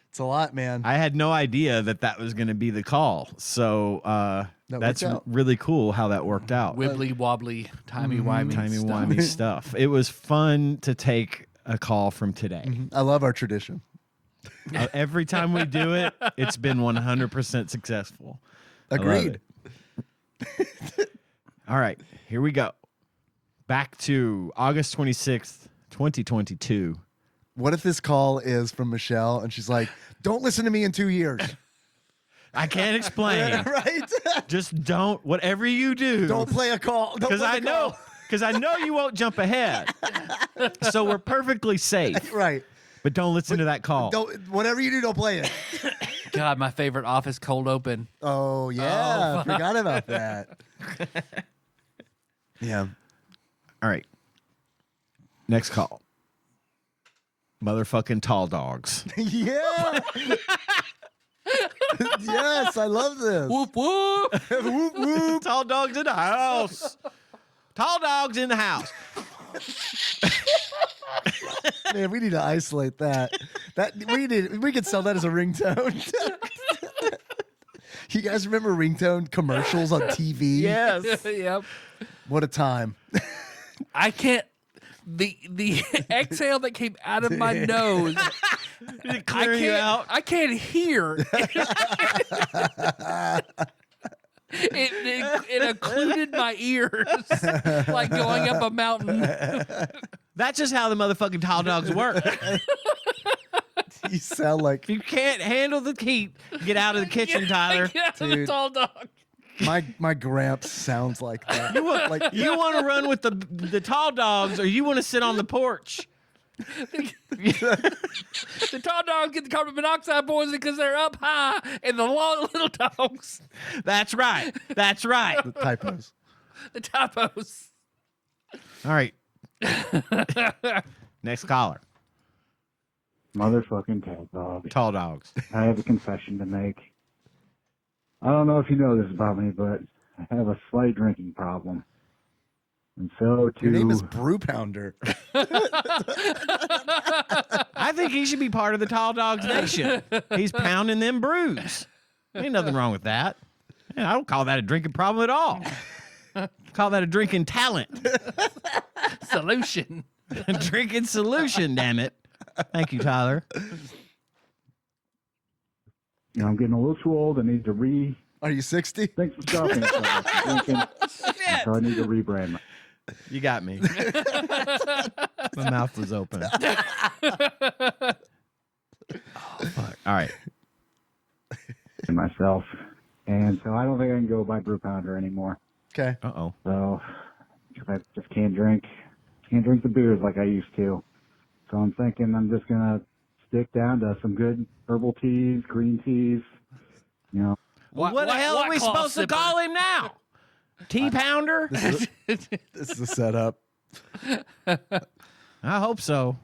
It's a lot, man. I had no idea that was going to be the call. So that's worked out. really cool how that worked out. Wibbly wobbly, timey-wimey Timey-wimey stuff. It was fun to take a call from today. I love our tradition. Every time we do it, it's been 100% successful. I love Agreed. it. All right, here we go. Back to August 26th, 2022. What if this call is from Michelle and she's like, don't listen to me in 2 years? I can't explain. Right? Just don't. Whatever you do, Don't play a call. because I know you won't jump ahead. So we're perfectly safe. Right. But don't listen to that call. Don't. Whatever you do, don't play it. God, my favorite office cold open. Oh yeah, forgot about that. Yeah. All right. Next call. Motherfucking tall dogs. Yeah. Yes, I love this. Whoop whoop. Whoop, whoop. Tall dogs in the house. Tall dogs in the house. Man, we need to isolate that. We could sell that as a ringtone. You guys remember ringtone commercials on TV? Yes. Yep. What a time. I can't. The exhale that came out of my nose. I can't hear. It occluded my ears like going up a mountain. That's just how the motherfucking tall dogs work. You sound like If you can't handle the heat, get out of the kitchen, Tyler. Get out of the Dude. tall dog. my gramps sounds like that. You want to run with the tall dogs, or you want to sit on the porch? The tall dogs get the carbon monoxide poisoning because they're up high, and the little dogs, That's right. That's right. The typos. the typos. All right. Next caller. Motherfucking TADPOG. Tall dogs. I have a confession to make. I don't know if you know this about me, but I have a slight drinking problem. And so too. Your name is Brew Pounder. I think he should be part of the Tall Dogs Nation. He's pounding them brews. Ain't nothing wrong with that. Man, I don't call that a drinking problem at all. Call that a drinking talent. Solution. Drinking solution, damn it. Thank you, Tyler. You know, I'm getting a little too old. I need to Are you 60? Thanks for stopping. Drinking. So I need to rebrand my. You got me. My mouth was open. Oh, fuck. All right. myself. And so I don't think I can go by Brew Pounder anymore. Okay. Uh-oh. So I just can't drink the beers like I used to. So I'm thinking I'm just going to stick down to some good herbal teas, green teas, you know. What the hell are we supposed to call him now? Tea pounder? This is a setup. I hope so.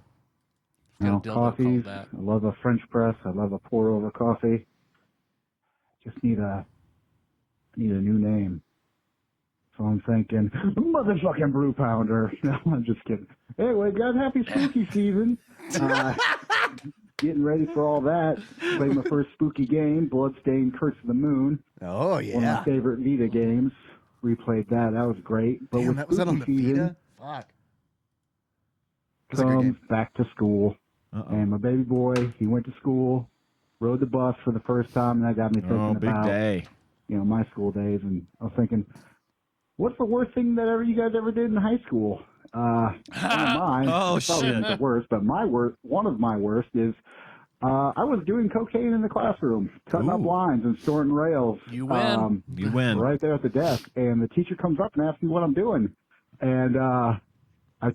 You know, Got a dildo coffees. called that. I love a French press. I love a pour over coffee. Just need a new name. So I'm thinking, motherfucking Brew Pounder. No, I'm just kidding. Anyway, guys, happy spooky season. Getting ready for all that. Played my first spooky game, Bloodstained Curse of the Moon. Oh, One of my yeah. favorite Vita games. Replayed that. That was great. But Damn, with that was that on the spooky season, Vita? Fuck. That's a good comes game. back to school. Uh-oh. And my baby boy, he went to school, rode the bus for the first time, and that got me thinking Oh, big about day. my school days. And I was thinking, what's the worst thing that you guys ever did in high school? One of mine. Oh, it's probably shit. not the worst, but one of my worst is I was doing cocaine in the classroom, cutting up Ooh. lines and storing rails. You win. You win. Right there at the desk. And the teacher comes up and asks me what I'm doing. And I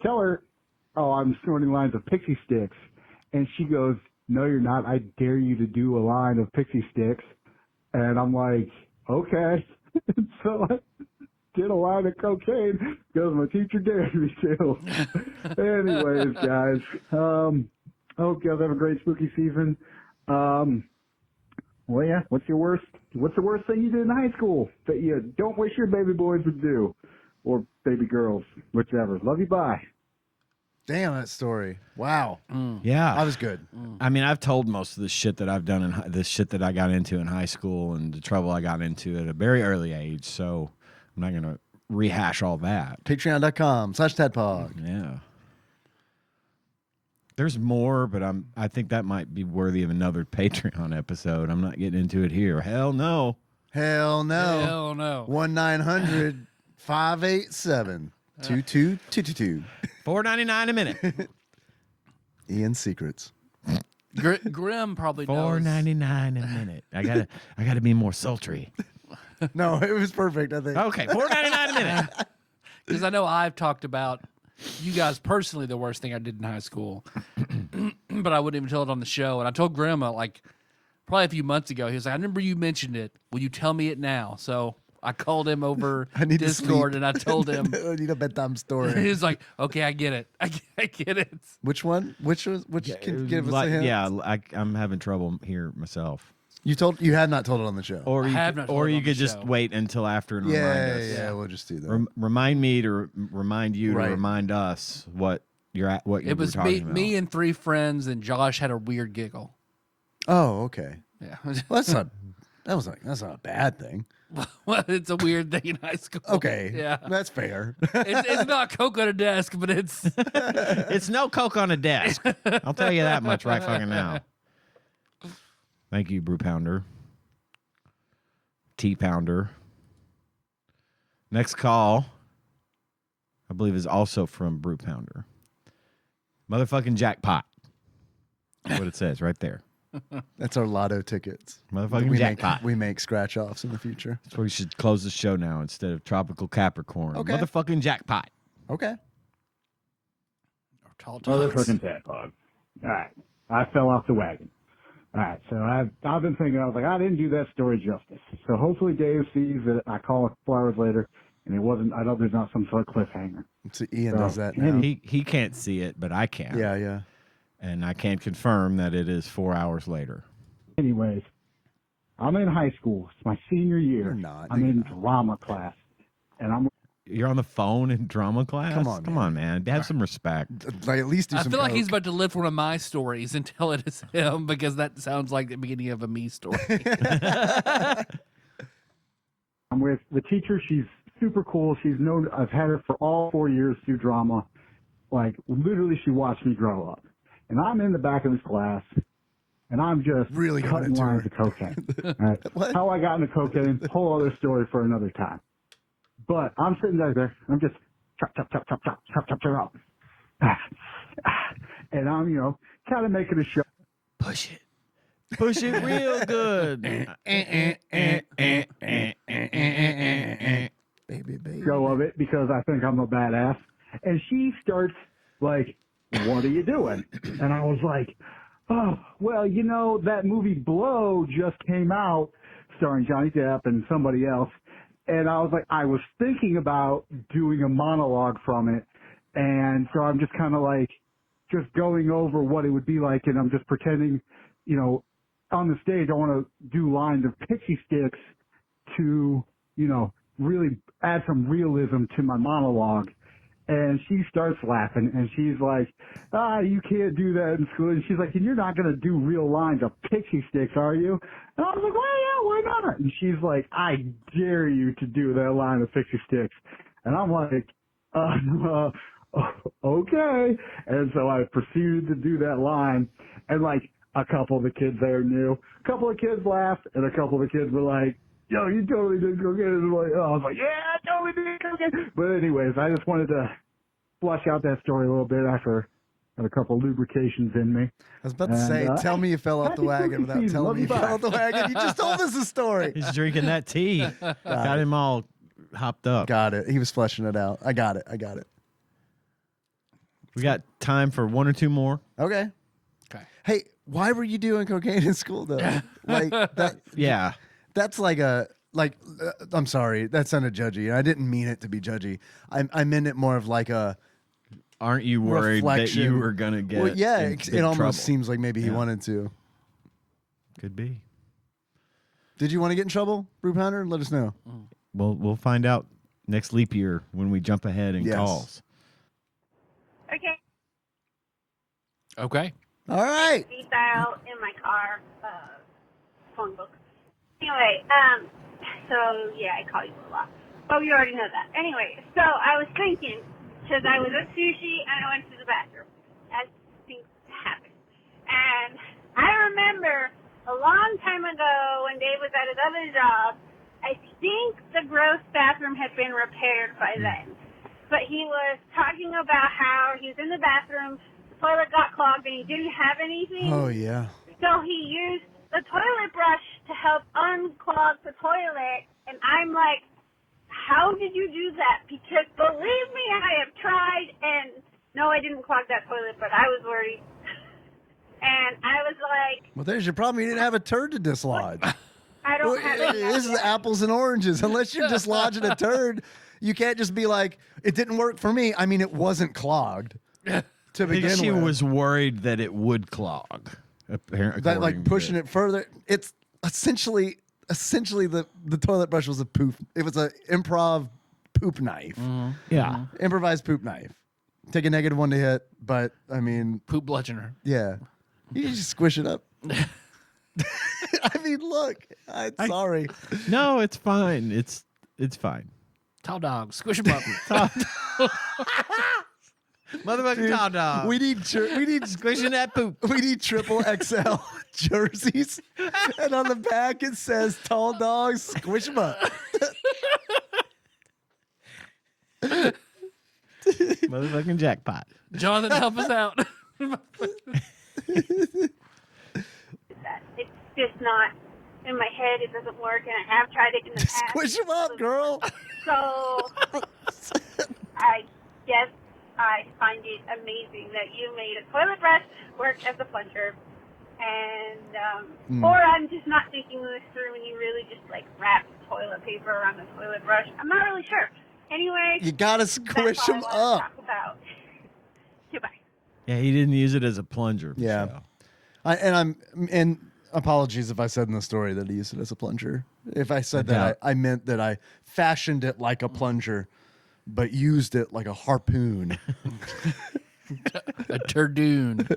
tell her, oh, I'm snorting lines of pixie sticks. And she goes, no, you're not. I dare you to do a line of pixie sticks. And I'm like, okay. So I did a line of cocaine because my teacher dared me to. Anyways, guys, I hope you guys have a great spooky season. Well, yeah, what's the worst thing you did in high school that you don't wish your baby boys would do? Or baby girls, whichever. Love you, bye. Damn, that story. Wow. Yeah. That was good. I mean, I've told most of the shit that I've done the shit that I got into in high school and the trouble I got into at a very early age. So I'm not going to rehash all that. Patreon.com/TADPOG. Yeah. There's more, but I think that might be worthy of another Patreon episode. I'm not getting into it here. Hell no. Hell no. Hell no. 1-900-587-22222. $4.99 a minute. Ian's Secrets. Grim probably knows. $4.99 a minute. I gotta be more sultry. No, it was perfect, I think. Okay, $4.99 a minute. Because I know I've talked about you guys personally the worst thing I did in high school, but I wouldn't even tell it on the show. And I told Grandma like probably a few months ago. He was like, "I remember you mentioned it. Will you tell me it now?" So I called him over need to Discord sleep. and I told him. I need a bedtime story. He was like, "Okay, I get it. I get it." Which one? Which can you give us a hint? Yeah, I'm having trouble here myself. You had not told it on the show. Or I have not told it you on could the just show. wait until after and remind us. Yeah, we'll just do that. Remind me to remind you Right. to remind us what you're at. What you It was were talking about. me and 3 friends, and Josh had a weird giggle. Oh, okay. Yeah, Well, that's not a bad thing. well, it's a weird thing in high school. Okay. Yeah, That's fair. it's not coke on a desk, but it's It's no coke on a desk. I'll tell you that much right fucking now. Thank you, Brew Pounder. Tea Pounder. Next call, I believe, is also from Brew Pounder. Motherfucking jackpot. That's what it says right there. That's our lotto tickets. Motherfucking jackpot. We make scratch offs in the future. That's where we should close the show now instead of Tropical Capricorn. Okay. Motherfucking jackpot. Okay. tall talks. Motherfucking tadpog. All right. I fell off the wagon. All right. So I've been thinking, I was like, I didn't do that story justice. So hopefully Dave sees that I call 4 hours later and it wasn't, I know there's not some sort of cliffhanger. So Ian So, does that now. He can't see it, but I can. Yeah. And I can confirm that it is 4 hours later. Anyways, I'm in high school. It's my senior year. You're not. I'm in drama class. And You're on the phone in drama class? Come on, man. Have some respect. Like, at least do I some feel like he's coke. about to lift one of my stories and tell it as him because that sounds like the beginning of a me story. I'm with the teacher. She's super cool. I've had her for all 4 years through drama. Like, literally, she watched me grow up. And I'm in the back of this class, and I'm just Really going cutting into lines her. of cocaine. All right? What? How I got into cocaine, whole other story for another time. But I'm sitting there, I'm just chop, chop, chop, chop, chop, chop, chop, chop. And I'm, kind of making a show. Push it. Push it real good. Baby. Show of it because I think I'm a badass. And she starts like, what are you doing? And I was like, oh, well, that movie Blow just came out starring Johnny Depp and somebody else. And I was like, I was thinking about doing a monologue from it. And so I'm just kind of like, just going over what it would be like. And I'm just pretending, on the stage, I want to do lines of pixie sticks to, really add some realism to my monologue. And she starts laughing, and she's like, you can't do that in school. And she's like, and you're not going to do real lines of pixie sticks, are you? And I was like, well, yeah, why not? And she's like, I dare you to do that line of pixie sticks. And I'm like, okay. And so I proceeded to do that line, and like a couple of the kids there knew. A couple of kids laughed, and a couple of the kids were like, yo, you totally did cocaine. And I was like, yeah, I totally did cocaine. But anyways, I just wanted to flush out that story a little bit after I had a couple of lubrications in me. I was about to say, tell me you fell off the happy wagon cookie without season. telling Love me you you, fell off the wagon. You just told us the story. He's drinking that tea. Got him all hopped up. Got it. He was fleshing it out. I got it. We got time for one or two more. Okay. Hey, why were you doing cocaine in school though? Like that? Yeah. That's like I'm sorry, that sounded judgy. I didn't mean it to be judgy. I meant it more of like a. Aren't you worried reflection. that you were gonna get? Well, yeah, in it big almost trouble? seems like maybe he wanted to. Could be. Did you want to get in trouble, Brew Pounder? Let us know. We'll find out next leap year when we jump ahead in Yes. calls. Okay. Okay. All right. Beat dial in my car, phone book. Anyway, so yeah, I call you a lot. Oh, you already know that. Anyway, so I was thinking, because I was at sushi and I went to the bathroom, as things happen. And I remember a long time ago when Dave was at his other job, I think the gross bathroom had been repaired by then. But he was talking about how he was in the bathroom toilet got clogged and he didn't have anything. Oh, yeah. So he used the toilet brush to help unclog the toilet. And I'm like, how did you do that? Because believe me, I have tried, and no, I didn't clog that toilet, but I was worried. And I was like, Well, there's your problem. You didn't have a turd to dislodge. I don't have any This is idea. apples and oranges. Unless you're dislodging a turd, you can't just be like, it didn't work for me. I mean, it wasn't clogged to I begin think she with. was worried that it would clog. Apparently, That like pushing it further. It's essentially the toilet brush was a poop. It was an improv poop knife. Yeah. Improvised poop knife. Take a negative one to hit, but I mean, Poop bludgeoner. yeah, you can just squish it up. I mean, look, I'm sorry. No, it's fine. It's fine. Tall dog. Squish him up. Motherfucking tall dog. We need Squishing that poop. We need triple XL jerseys, and on the back it says "Tall dogs, squish 'em up." Motherfucking jackpot. Jonathan, help us out. It's just not in my head. It doesn't work, and I have tried it in the past. Squish 'em up, girl. So I guess I find it amazing that you made a toilet brush work as a plunger. And, or I'm just not thinking this through and you really just like wrap toilet paper around the toilet brush. I'm not really sure. Anyway, You gotta squish that's all them I wanna up. talk about. Goodbye. Yeah, he didn't use it as a plunger. Yeah. Michelle. And apologies if I said in the story that he used it as a plunger. If I said that, I meant that I fashioned it like a plunger, but used it like a harpoon. A turdoon.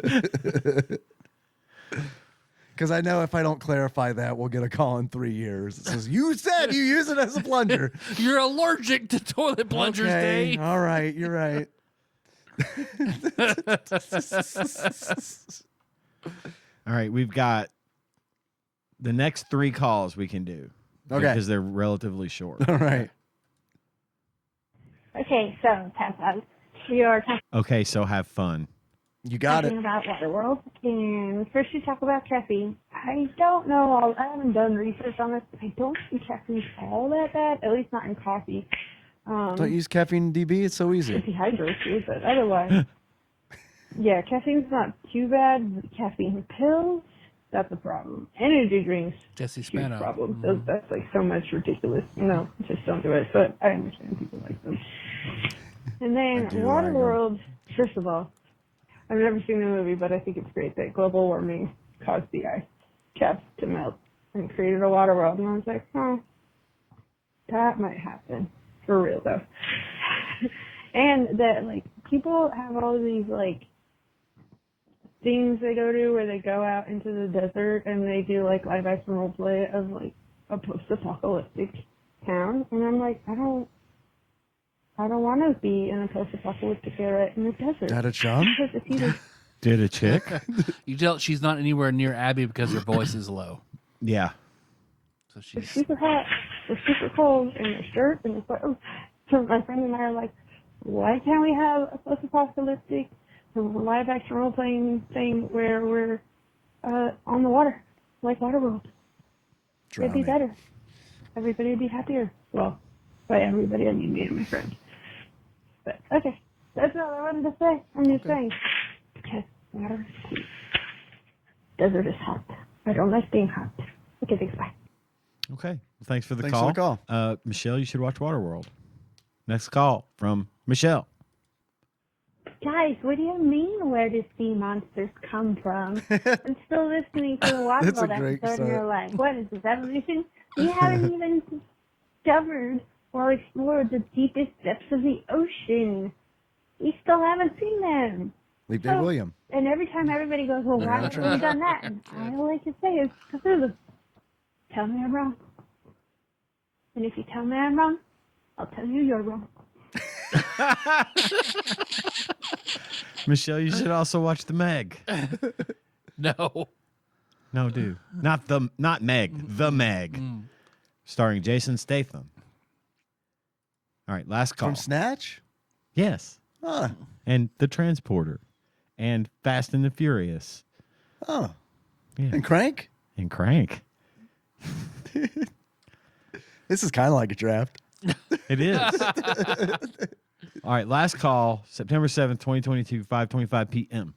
Because I know if I don't clarify that, we'll get a call in 3 years. It says, you said you use it as a plunger. You're allergic to toilet plungers, Okay, Dave. all right, you're right. All right, we've got the next 3 calls we can do. Okay. Because they're relatively short. All right. Okay, so TADPOG, we are Okay, so have fun. You got talking it. about Waterworld, and first you talk about caffeine. I don't know, I haven't done research on this, but I don't think caffeine's all that bad, at least not in coffee. Don't use caffeine DB. It's so It easy. dehydrates you, but otherwise, yeah, caffeine's not too bad. Caffeine pills, that's a problem. Energy drinks, Jesse huge Spano. problem. That's like so much ridiculous. No, just don't do it. But I understand people like them. And then I do like 'em. Waterworld, first of all, I've never seen the movie, but I think it's great that global warming caused the ice caps to melt and created a water world. And I was like, that might happen. For real, though. And that, like, people have all these, like, things they go to where they go out into the desert and they do, like, live action role play of, like, a post-apocalyptic town. And I'm like, I don't want to be in a post-apocalyptic era in the desert. Got a chum? Because it's either Did a chick? You tell she's not anywhere near Abby because her voice is low. Yeah. So it's she's super hot, it's super cold, and the shirt, and it's like, oh. So my friend and I are like, why can't we have a post-apocalyptic live-action role-playing thing where we're on the water, like Waterworld? It'd be better. Everybody would be happier. Well, by everybody, I mean me and my friend. But, okay, that's all I wanted to say. I'm just saying, because water is cool. Desert is hot. I don't like being hot. Okay, thanks, bye. Okay. Well, thanks for the Thanks call. for the call. Michelle, you should watch Waterworld. Next call from Michelle. Guys, what do you mean where do sea monsters come from? I'm still listening to the That's a Waterworld great episode and you're start. like, what is this, evolution? We haven't even discovered or explored the deepest depths of the ocean. We still haven't seen them. Leap Day William. And every time everybody goes, well, why Mariana haven't we Trench. done that? And all I can say is, Cthulhu. Tell me I'm wrong. And if you tell me I'm wrong, I'll tell you you're wrong. Michelle, you should also watch The Meg. no. No, dude. Not Meg. The Meg. Starring Jason Statham. All right, last call. From Snatch? Yes. Huh. And The Transporter. and Fast and the Furious. Oh. Yeah. And Crank? And Crank. This is kind of like a draft. It is. All right, last call, September 7th, 2022, 5:25 p.m.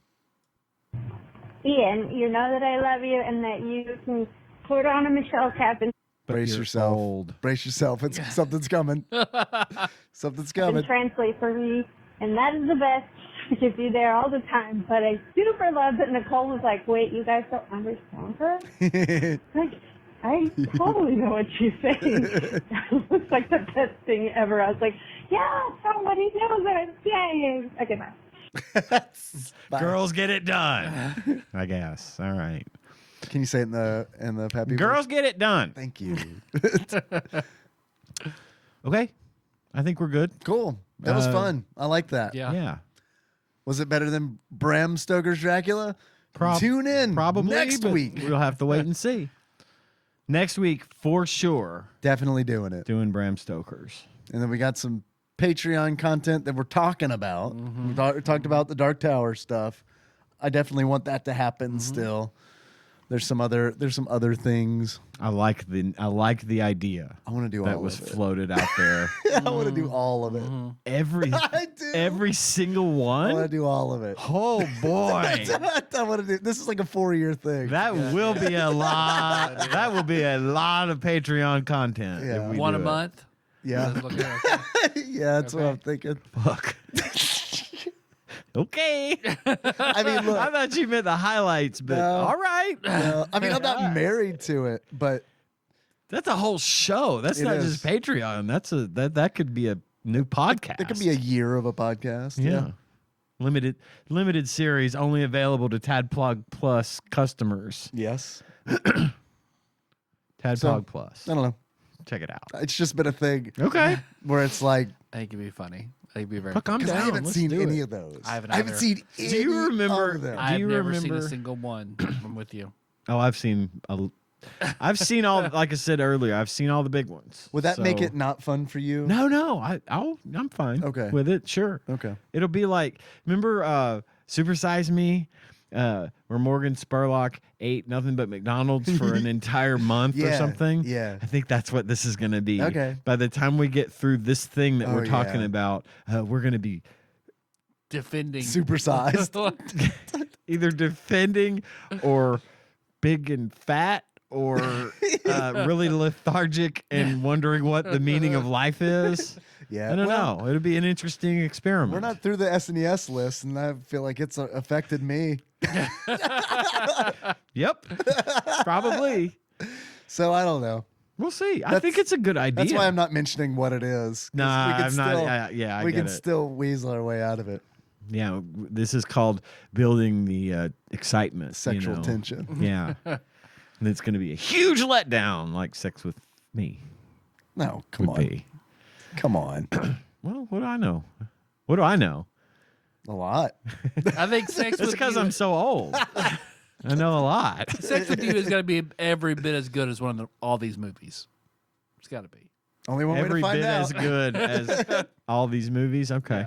Ian, you know that I love you and that you can put on a Michelle cap and Brace yourself. Old. Brace yourself. Something's coming. Something's coming. translate for me, and that is the best. Because you're there all the time. But I super love that Nicole was like, wait, you guys don't understand her? Like, I totally know what she's saying. It was like the best thing ever. I was like, yeah, somebody knows what I'm saying. Okay, bye. Girls get it done. I guess. All right. Can you say it in the happy Girls voice? get it done. Thank you. Okay. I think we're good. Cool. That was fun. I like that. Yeah. Was it better than Bram Stoker's Dracula? Tune in Probably next but week. We'll have to wait and see. Next week, for sure, Definitely doing it. doing Bram Stoker's. And then we got some Patreon content that we're talking about. We talked about the Dark Tower stuff. I definitely want that to happen still. There's some other things. I like the idea I want to do that all was of it. floated out there. I want to do all of it. I do. Every single I want to one. do all of it. Oh boy, I want to do. This is like a 4-year thing. that will be a lot. That will be a lot of Patreon content. Yeah. if we One do a it. month. yeah, Look at it. yeah. That's what I'm thinking. Fuck. Okay. I mean, look. I thought you meant the highlights, but No. all right. I mean, I'm not married to it, but That's a whole show. That's It not is. just Patreon. That could be a new podcast. it could be a year of a podcast. yeah. Limited series only available to TADPOG Plus customers. Yes. TADPOG So, Plus. I don't know. Check it out. It's just been a thing Okay. where it's like, I think it'd be funny. I think it'd be very. Fuck, I'm because down. I haven't Let's seen do any it. of those. I haven't haven't either. seen any Do you remember- of them. I've you never seen a remember- single one. I'm with you. Oh, I've seen all. Like I said earlier, I've seen all the big ones. Would that make So- it not fun for you? No. I'm fine. Okay. With it, sure. Okay. It'll be like, remember Super Size Me, where Morgan Spurlock ate nothing but McDonald's for an entire month or Yeah, something? yeah. I think that's what this is going to be. Okay. By the time we get through this thing that Oh, we're talking yeah. about, we're going to be Defending. Supersized. either defending or big and fat or really lethargic and wondering what the meaning of life is. Yeah. I don't well, know. It'll be an interesting experiment. We're not through the SNES list, and I feel like it's affected me. Yep. Probably. So I don't know. We'll see. I That's- think it's a good idea. That's why I'm not mentioning what it is. 'cause Nah, we can I'm not. still, Yeah, I we get can it. still weasel our way out of it. Yeah, this is called building the excitement. Sexual you know? tension. Yeah. And it's going to be a huge letdown, like sex with me No, come would on. be. Come on. Well, what do I know? What do I know? A lot. I think sex That's with because you, I'm so old. I know a lot. sex with you is going to be every bit as good as one of all these movies. It's got to be. Only one Every way to find bit out. as good as all these movies. Okay,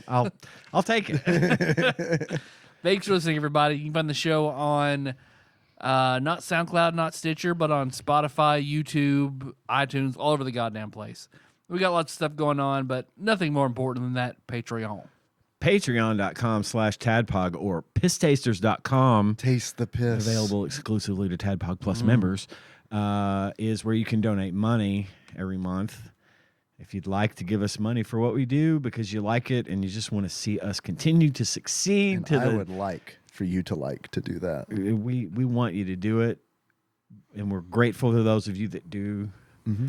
I'll take it. Thanks for listening, everybody. You can find the show on not SoundCloud, not Stitcher, but on Spotify, YouTube, iTunes, all over the goddamn place. We got lots of stuff going on, but nothing more important than that. Patreon. Patreon.com/TADPOG or pisstasters.com. Taste the piss. Available exclusively to TADPOG Plus members, is where you can donate money every month. If you'd like to give us money for what we do because you like it and you just want to see us continue to succeed, And I would like for you to do that. we want you to do it, and we're grateful to those of you that do. Mm-hmm.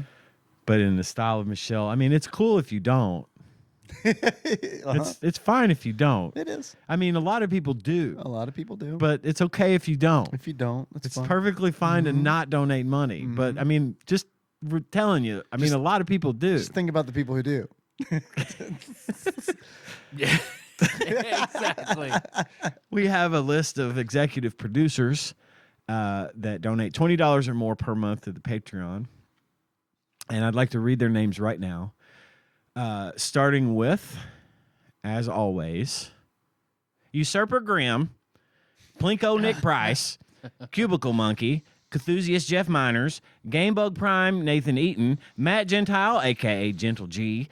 But in the style of Michelle, I mean, it's cool if you don't. It's fine if you don't. It is. I mean, a lot of people do. A lot of people do. But it's okay if you don't. if you don't, that's It's fine. perfectly fine to not donate money. But I mean, just we're telling you. I mean, a lot of people do. Just think about the people who do. Yeah, exactly. We have a list of executive producers that donate $20 or more per month to the Patreon, and I'd like to read their names right now. Starting with, as always, Usurper Grimm, Plinko Nick Price, Cubicle Monkey, Cthusiast Jeff Miners, Gamebug Prime Nathan Eaton, Matt Gentile, a.k.a. Gentle G,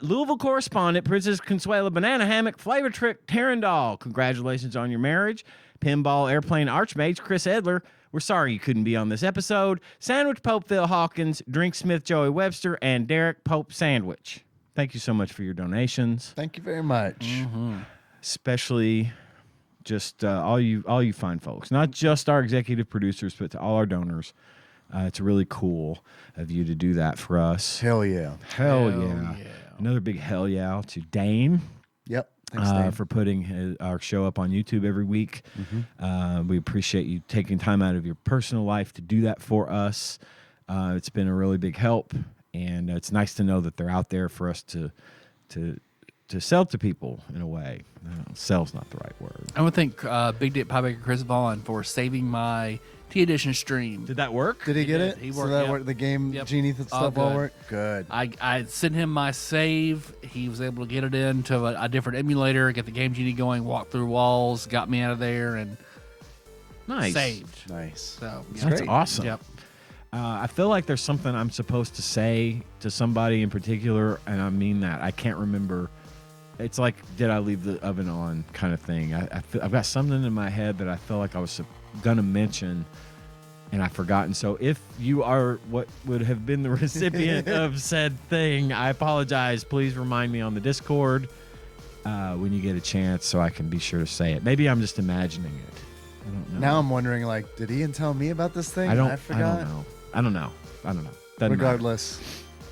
Louisville correspondent Princess Consuela Banana Hammock, Flavor Trick Terrendal. Congratulations on your marriage. Pinball Airplane Archmage Chris Edler. We're sorry you couldn't be on this episode. Sandwich Pope Phil Hawkins, Drink Smith Joey Webster, and Derek Pope Sandwich. Thank you so much for your donations. Thank you very much. Especially just all you fine folks, not just our executive producers, but to all our donors. It's really cool of you to do that for us. Hell yeah. Hell yeah. Another big hell yeah to Dane. Yep. Thanks, Dane. For putting our show up on YouTube every week. We appreciate you taking time out of your personal life to do that for us. It's been a really big help, and it's nice to know that they're out there for us to sell to people in a way. Sell's not the right word. I would thank Big Dick Piebaker Chris Vaughn for saving my T Edition stream. Did that work? Did he get it? He so worked, that yep. worked, the game Yep. Genie stuff all good. worked? Good. I sent him my save. He was able to get it into a different emulator, get the Game Genie going, walk through walls, got me out of there, and Nice. saved. Nice. So That's great. awesome. Yep. I feel like there's something I'm supposed to say to somebody in particular, and I mean that. I can't remember. It's like, did I leave the oven on kind of thing. I've got something in my head that I feel like I was going to mention, and I've forgotten. So if you are what would have been the recipient of said thing, I apologize. Please remind me on the Discord when you get a chance so I can be sure to say it. Maybe I'm just imagining it. I don't know. Now I'm wondering, like, did Ian tell me about this thing? I forgot. I don't know. Doesn't Regardless,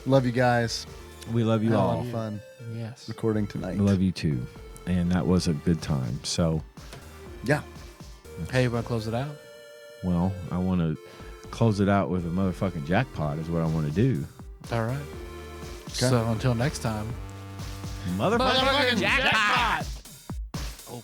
love you guys. matter. We love you Had a all. lot of fun Yes. recording tonight. I love you too. And that was a good time. So, Yeah. Hey, you want to close it out? well, I want to close it out with a motherfucking jackpot is what I want to do. All right. So until next time. Motherfucking jackpot! Oh.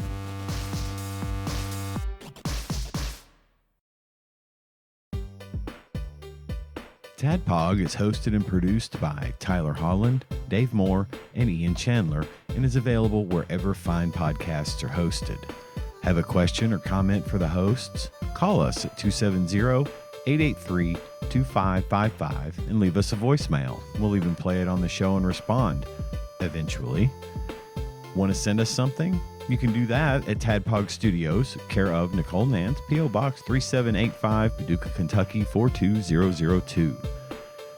TADPOG is hosted and produced by Tyler Holland, Dave Moore, and Ian Chandler, and is available wherever fine podcasts are hosted. Have a question or comment for the hosts? Call us at 270-883-2555 and leave us a voicemail. We'll even play it on the show and respond eventually. Want to send us something? You can do that at TADPOG Studios, care of Nicole Nance, P.O. Box 3785, Paducah, Kentucky 42002.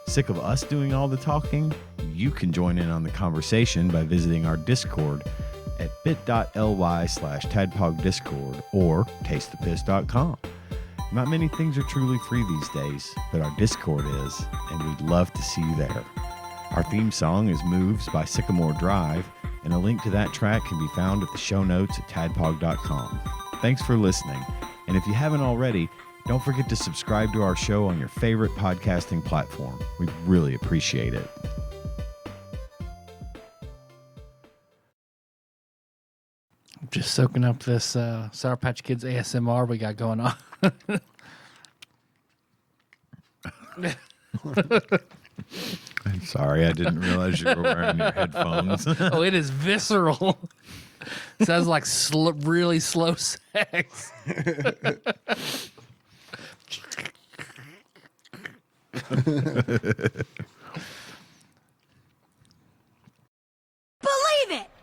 Sick of us doing all the talking? You can join in on the conversation by visiting our Discord at bit.ly/TADPOG Discord or tastethepiss.com. Not many things are truly free these days, but our Discord is, and we'd love to see you there. Our theme song is Moves by Sycamore Drive, and a link to that track can be found at the show notes at tadpog.com. Thanks for listening, and if you haven't already, don't forget to subscribe to our show on your favorite podcasting platform. We really appreciate it. Just soaking up this Sour Patch Kids ASMR we got going on. I'm sorry, I didn't realize you were wearing your headphones. Oh, it is visceral. Sounds like really slow sex.